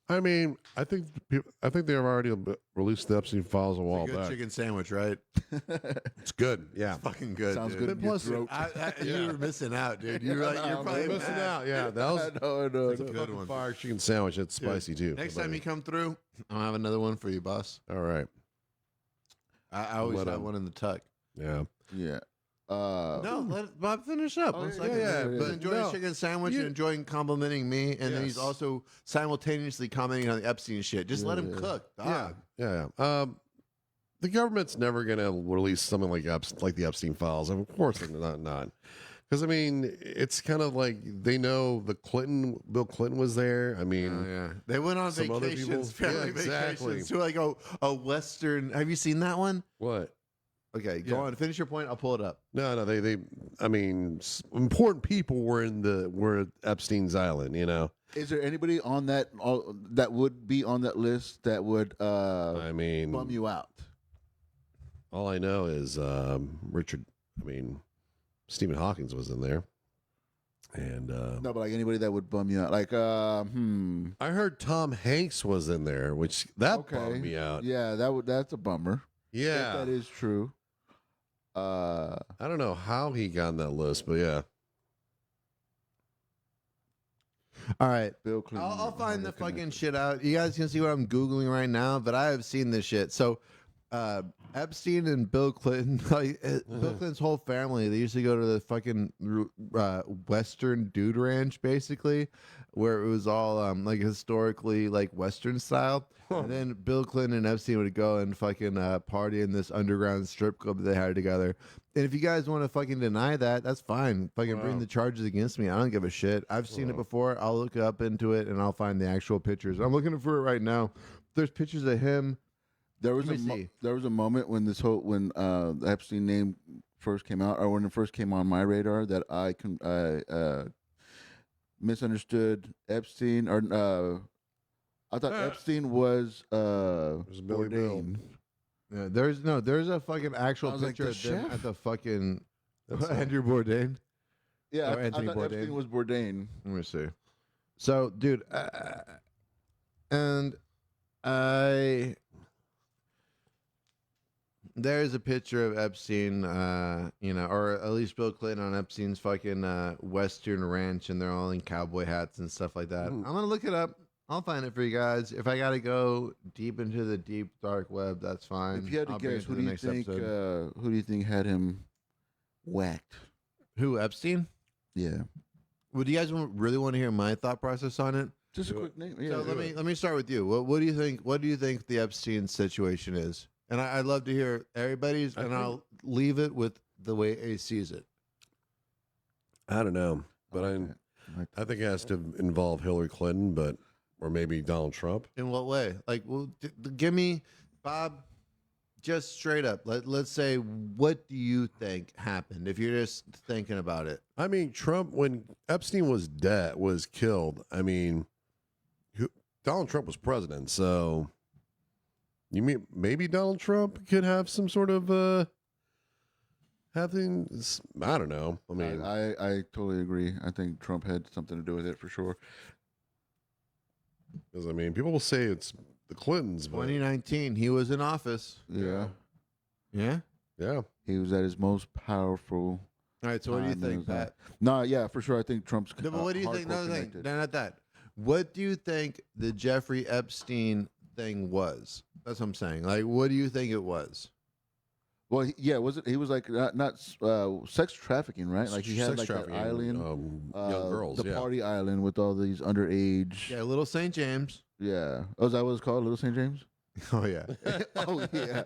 I mean, I think they've already released the Epstein files a while Good back. chicken sandwich, right? It's good. Yeah. It's fucking good. Sounds dude. good. in your throat. You were missing out, dude. You're probably Missing out. Yeah, that was no. That's a good one. fire chicken sandwich. It's spicy too. Next time you come through, I'll have another one for you, boss. All right. I always have one in the tuck. Yeah. Yeah. No, let Bob finish up. One second. yeah. But enjoying a chicken sandwich and enjoying complimenting me, and then he's Yes. also simultaneously commenting on the Epstein shit. Just let him cook. Dog. Yeah. The government's never going to release something like the Epstein files. Of course, they're not. Because I mean, it's kind of like they know Bill Clinton was there. I mean, yeah, they went on some other vacations, people- family Yeah, exactly. vacations to like a Western. Have you seen that one? what? Okay, go on. Finish your point. I'll pull it up. No. They. I mean, important people were at Epstein's island. Is there anybody on that that would be on that list that would I mean, bum you out? all I know is Richard. I mean, Stephen Hawkins was in there, and No, but like anybody that would bum you out, like I heard Tom Hanks was in there, which bummed me out. Yeah, that's a bummer. Yeah, If that is true. I don't know how he got on that list, but yeah. All right. Bill Clinton. I'll find the fucking shit out. You guys can see what I'm Googling right now, but I have seen this shit. So, Epstein and Bill Clinton, Bill Clinton's whole family, they used to go to the fucking Western Dude Ranch, basically, where it was all like historically like Western style. And then Bill Clinton and Epstein would go and fucking party in this underground strip club that they had together. And if you guys want to fucking deny that, that's fine. Fucking bring the charges against me. I don't give a shit. I've seen it before. I'll look up into it and I'll find the actual pictures. I'm looking for it right now. There's pictures of him. There was a moment when the Epstein name first came out, or when it first came on my radar, that I misunderstood Epstein, or I thought Epstein was Billy Bill. Bourdain. Yeah, there's a fucking actual I was like, picture the of them chef? at the fucking That's Andrew Bourdain. Yeah, Or I Anthony thought Bourdain. Epstein was Bourdain. Let me see. So, dude, and there's a picture of Epstein, or at least Bill Clinton on Epstein's fucking Western ranch, and they're all in cowboy hats and stuff like that. I'm gonna look it up. I'll find it for you guys. If I gotta go deep into the deep dark web, that's fine. If you had to I'll bring guess, it to the next episode. who do you think had him whacked? Who, Epstein? Yeah, Would you guys really want to hear my thought process on it? just a quick name. Yeah, So let me start with you. What do you think? What do you think the Epstein situation is? And I'd love to hear everybody's, and I'll leave it with the way A sees it. I don't know, but I think it has to involve Hillary Clinton, or maybe Donald Trump. In what way? Like, well, give me, Bob, just straight up. Let's say, what do you think happened? If you're just thinking about it. I mean, Trump, when Epstein was killed, I mean, Donald Trump was president, so you mean maybe Donald Trump could have some sort of having? I don't know. I mean, I totally agree. I think Trump had something to do with it for sure. because I mean, people will say it's the Clintons, but 2019, he was in office. Yeah, Yeah. yeah, he was at his most powerful. All right. So what do you time think, in his life. Pat? No, yeah, for sure. I think Trump's. No, but what do you think? hardcore Another thing. connected. No, not that. What do you think the Jeffrey Epstein thing was? That's what I'm saying. Like, what do you think it was? Well, yeah, was it? He was like not sex trafficking, right? Like he had Sex like that trafficking, island, young girls, the yeah. party island with all these underage. Yeah, Little St. James. Yeah. Oh, is that what it's called, Little St. James? Oh yeah. Oh yeah,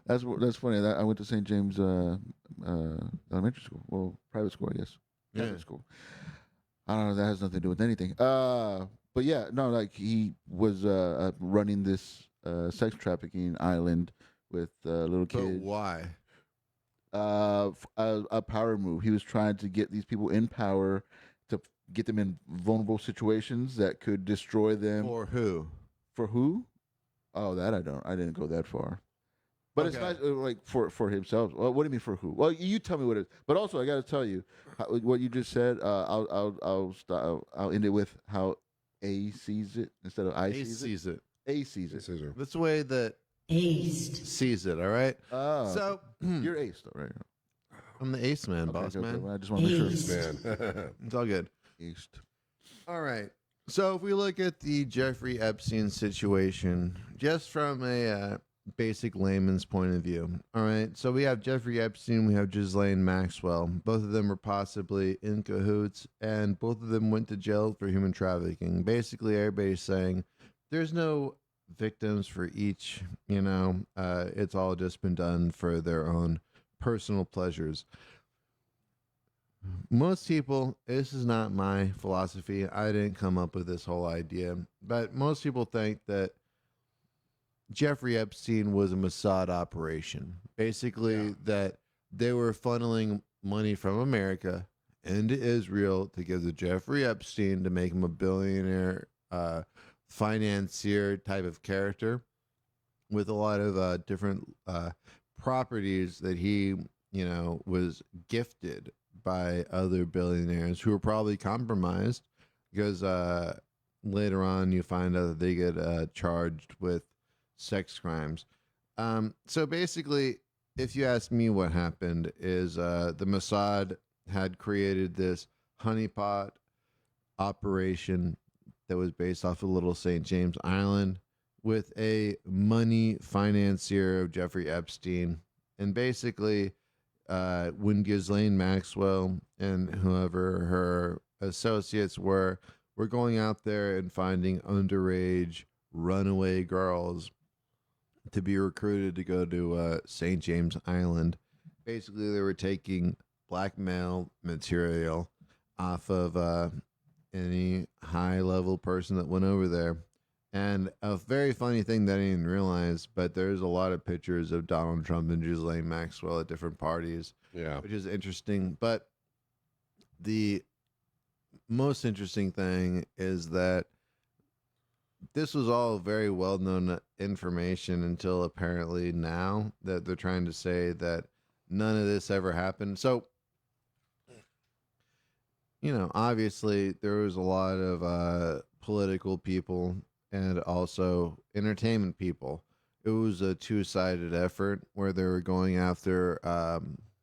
that's funny. I went to St. James elementary school. Well, private school, I guess. Yeah. Private school. I don't know. That has nothing to do with anything. But yeah, no, like he was running this sex trafficking island with little But kids. why? A power move. He was trying to get these people in power to get them in vulnerable situations that could destroy them. For who? For who? Oh, that I don't. I didn't go that far. But it's Okay. nice, like for himself. Well, what do you mean for who? Well, you tell me what it is. But also, I got to tell you what you just said. I'll end it with how A sees it instead of I Ace sees it. sees it. A sees it. Caesar. That's the way that Aced. sees it. All right. Oh, So you're ace though, right? I'm the ace man, Okay, boss okay, man. well, I just want to make sure. Aced. Man. It's all good. East. All right. So if we look at the Jeffrey Epstein situation, just from a basic layman's point of view, all right. So we have Jeffrey Epstein, we have Ghislaine Maxwell. Both of them were possibly in cahoots, and both of them went to jail for human trafficking. Basically, everybody's saying there's no victims for each. It's all just been done for their own personal pleasures. Most people, this is not my philosophy. I didn't come up with this whole idea, but most people think that Jeffrey Epstein was a Mossad operation. Basically, that they were funneling money from America into Israel to give to Jeffrey Epstein to make him a billionaire financier type of character with a lot of different properties that he, was gifted by other billionaires who were probably compromised because later on you find out that they get charged with sex crimes. So basically, if you ask me, what happened is the Mossad had created this honeypot operation that was based off of Little St. James Island with a money financier of Jeffrey Epstein. And basically, when Ghislaine Maxwell and whoever her associates were going out there and finding underage runaway girls to be recruited to go to St. James Island. Basically, they were taking blackmail material off of any high-level person that went over there. And a very funny thing that I didn't realize, but there's a lot of pictures of Donald Trump and Ghislaine Maxwell at different parties, Yeah. which is interesting. But the most interesting thing is that this was all very well-known information until apparently now that they're trying to say that none of this ever happened. So, obviously there was a lot of political people and also entertainment people. It was a two-sided effort where they were going after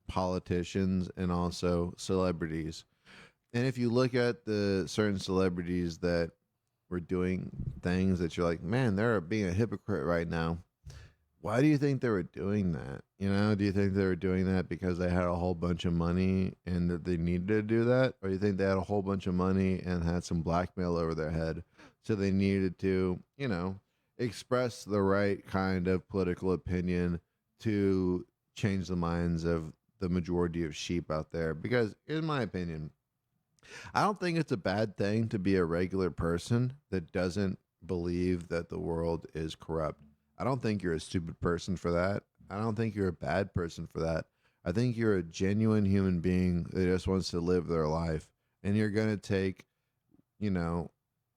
politicians and also celebrities. And if you look at the certain celebrities that were doing things that you're like, man, they're being a hypocrite right now. Why do you think they were doing that? Do you think they were doing that because they had a whole bunch of money and that they needed to do that? Or do you think they had a whole bunch of money and had some blackmail over their head? So they needed to, express the right kind of political opinion to change the minds of the majority of sheep out there. Because in my opinion, I don't think it's a bad thing to be a regular person that doesn't believe that the world is corrupt. I don't think you're a stupid person for that. I don't think you're a bad person for that. I think you're a genuine human being that just wants to live their life. And you're going to take,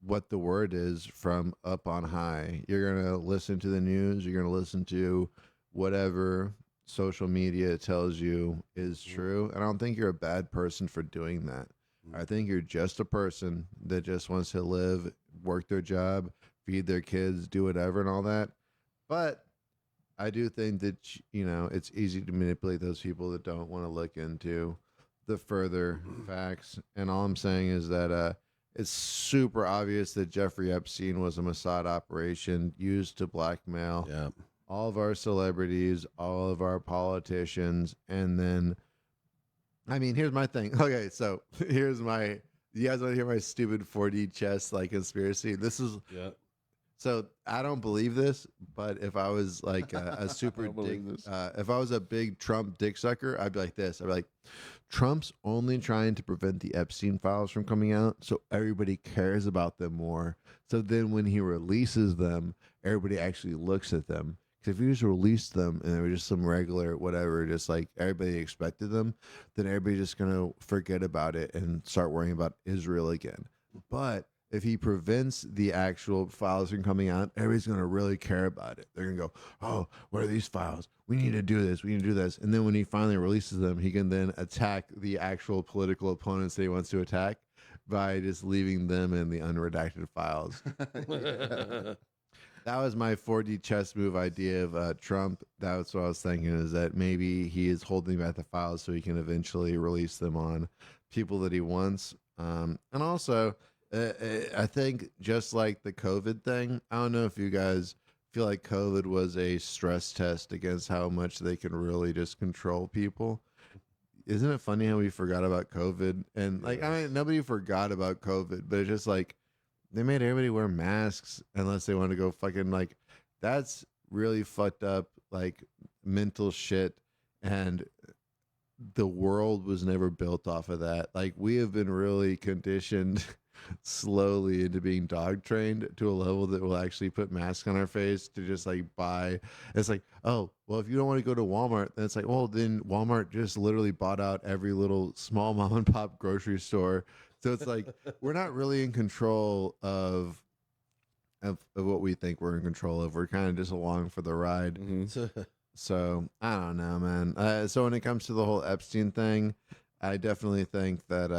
what the word is from up on high. You're going to listen to the news. You're going to listen to whatever social media tells you is true. And I don't think you're a bad person for doing that. I think you're just a person that just wants to live, work their job, feed their kids, do whatever and all that. But I do think that, it's easy to manipulate those people that don't want to look into the further facts. And all I'm saying is that it's super obvious that Jeffrey Epstein was a Mossad operation used to blackmail all of our celebrities, all of our politicians. And then, here's my thing. Okay, so you guys want to hear my stupid 4D chess conspiracy? This is So I don't believe this, but if I was like a super don't believe dick, this. if I was a big Trump dick sucker, I'd be like this. I'd be like, Trump's only trying to prevent the Epstein files from coming out, so everybody cares about them more. So then when he releases them, everybody actually looks at them. Because if he just released them and they were just some regular whatever, just like everybody expected them, then everybody's just gonna forget about it and start worrying about Israel again. But if he prevents the actual files from coming out, everybody's going to really care about it. They're going to go, oh, what are these files? We need to do this. We need to do this. And then when he finally releases them, he can then attack the actual political opponents that he wants to attack by just leaving them in the unredacted files. That was my 4D chess move idea of Trump. That's what I was thinking, is that maybe he is holding back the files so he can eventually release them on people that he wants. And also, I think just like the COVID thing, I don't know if you guys feel like COVID was a stress test against how much they can really just control people. Isn't it funny how we forgot about COVID? And like, I mean, nobody forgot about COVID, but it's just like they made everybody wear masks unless they want to go fucking like, that's really fucked up, like mental shit. And the world was never built off of that. Like, we have been really conditioned slowly into being dog trained to a level that will actually put masks on our face to just like buy. It's like, oh, well, if you don't want to go to Walmart, then it's like, well, then Walmart just literally bought out every little small mom and pop grocery store. So it's like, we're not really in control of what we think we're in control of. We're kind of just along for the ride. So I don't know, man. So when it comes to the whole Epstein thing, I definitely think that,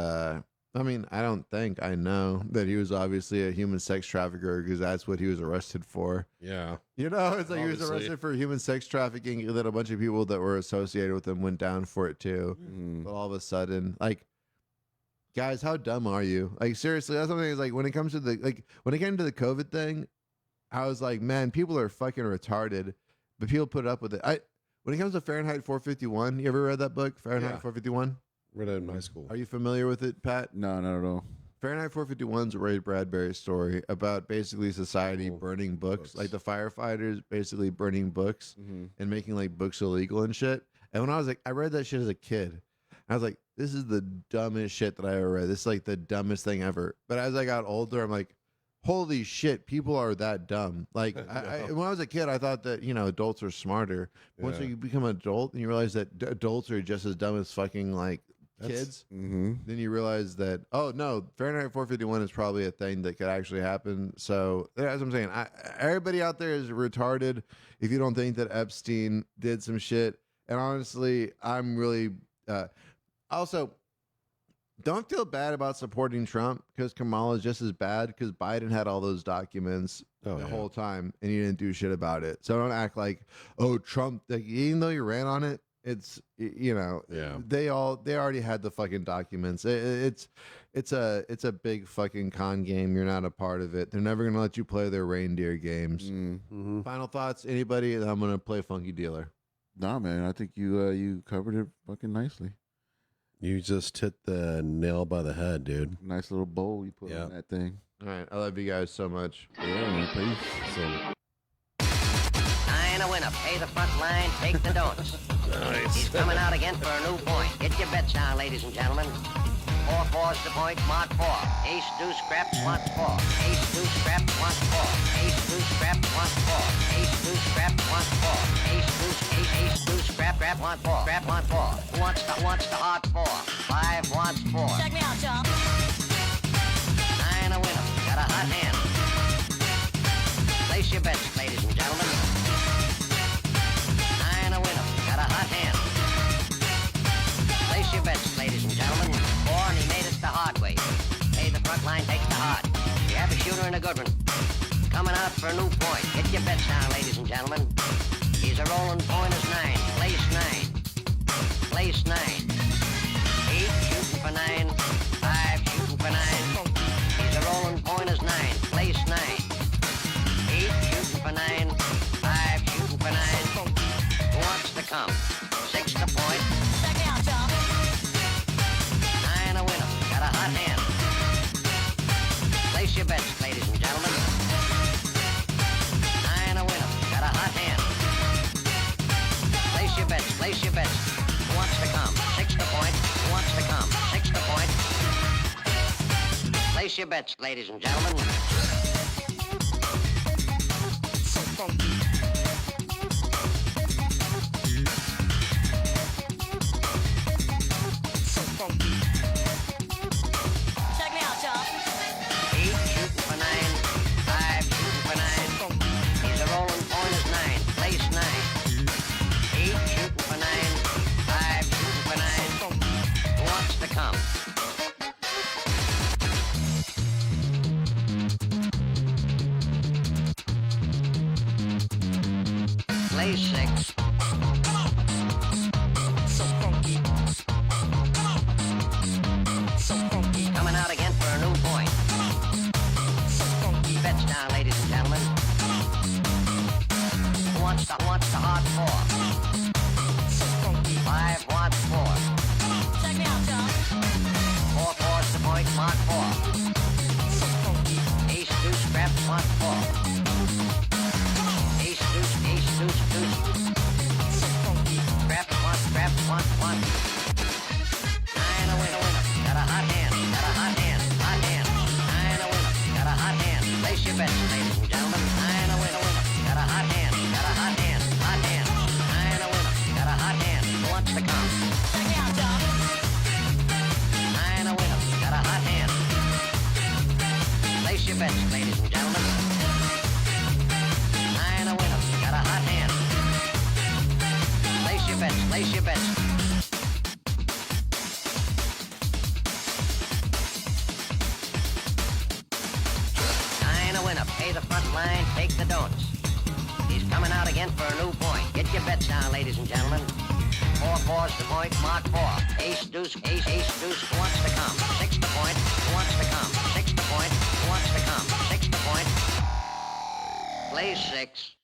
I know that he was obviously a human sex trafficker because that's what he was arrested for. Yeah. You know, it's like he was Obviously. arrested for human sex trafficking, and then a bunch of people that were associated with him went down for it too. But all of a sudden, like, guys, how dumb are you? Like, seriously, that's something is like when it comes to when it came to the COVID thing, I was like, man, people are fucking retarded, but people put up with it. When it comes to Fahrenheit 451, you ever read that book, Fahrenheit Yeah. 451? Read it in high school. Are you familiar with it, Pat? No, not at all. Fahrenheit 451 is a Ray Bradbury story about basically society burning books, like the firefighters basically burning books and making like books illegal and shit. And when I was like, I read that shit as a kid. I was like, this is the dumbest shit that I ever read. This is like the dumbest thing ever. But as I got older, I'm like, holy shit, people are that dumb. Like, when I was a kid, I thought that, adults are smarter. Once you become an adult and you realize that adults are just as dumb as fucking like kids, then you realize that, oh no, Fahrenheit 451 is probably a thing that could actually happen. So that's what I'm saying. Everybody out there is retarded if you don't think that Epstein did some shit. And honestly, I'm really also, don't feel bad about supporting Trump because Kamala is just as bad because Biden had all those documents the whole time and he didn't do shit about it. So don't act like, oh, Trump, like, even though you ran on it, it's, they already had the fucking documents. It's a big fucking con game. You're not a part of it. They're never going to let you play their reindeer games. Final thoughts, anybody? I'm going to play Funky Dealer. Nah, man, I think you covered it fucking nicely. You just hit the nail by the head, dude. Nice little bowl you put on that thing. All right, I love you guys so much. Yeah, man, please. So, Sign a winner, pay the front line, take the don'ts. nice. He's coming out again for a new point. Get your bets down, ladies and gentlemen. 4-4's the point, mark 4. Ace, deuce, scrap, mark 4. Ace, deuce, scrap, mark 4. Ace, deuce, scrap, mark 4. Ace, deuce, scrap, mark 4. Ace, deuce, ace, deuce, scrap, mark 4. Scrap, mark 4. Who wants the hard 4? 5 wants 4. Check me out, y'all. 9 a winner, got a hot hand. Place your bets, ladies and gentlemen. 9 a winner, got a hot hand. Place your bets, ladies and gentlemen. 4, and he made it the hard way. Hey, the front line takes the hard. You have a shooter and a good one. Coming out for a new point. Get your bets down, ladies and gentlemen. He's a rolling point as 9. Place 9. Place 9. 8 shooting for 9. 5 shooting for 9. He's a rolling point as 9. Place 9. 8 shooting for 9. 5 shooting for 9. Who wants to come? 6 to point. Check me out, y'all. 9 a winner. Got a hot hand. Place your bets, ladies and gentlemen. Place your bets, ladies and gentlemen. So funky. So funky. Check me out, y'all. 8 shooting for 9. 5 shooting for 9. He's a rolling point is 9. Place 9. 8 shooting for 9. 5 shooting for 9. Who wants to come? Place 6. So funky. So funky. Coming out again for a new point. So funky. Bets down, ladies and gentlemen. Who wants the hard 4? So funky. 5 wants 4. Check me out, y'all. 4 4's the point, mark 4. So funky. Ace deuce scraps, mark 4. Ace deuce, deuce. So funky. Scraps, 1. 9 a winner. Got a hot hand. 9 a winner. Got a hot hand. Place your bets, ladies and gentlemen. 9 a winner. Got a hot hand. 9 a winner. Got a hot hand. Who wants to come? Check me out, y'all. 9 a winner. Got a hot hand. Place your bets, ladies and gentlemen. 9 a winner. Got a hot hand. Place your bets. 9 a winner. Pay the front line, take the don'ts. He's coming out again for a new point. Get your bets down, ladies and gentlemen. 4 4's the point, mark 4. Ace deuce, who wants to come? 6 the point, who wants to come? 6 the point, who wants to come? 6 the point. Play 6.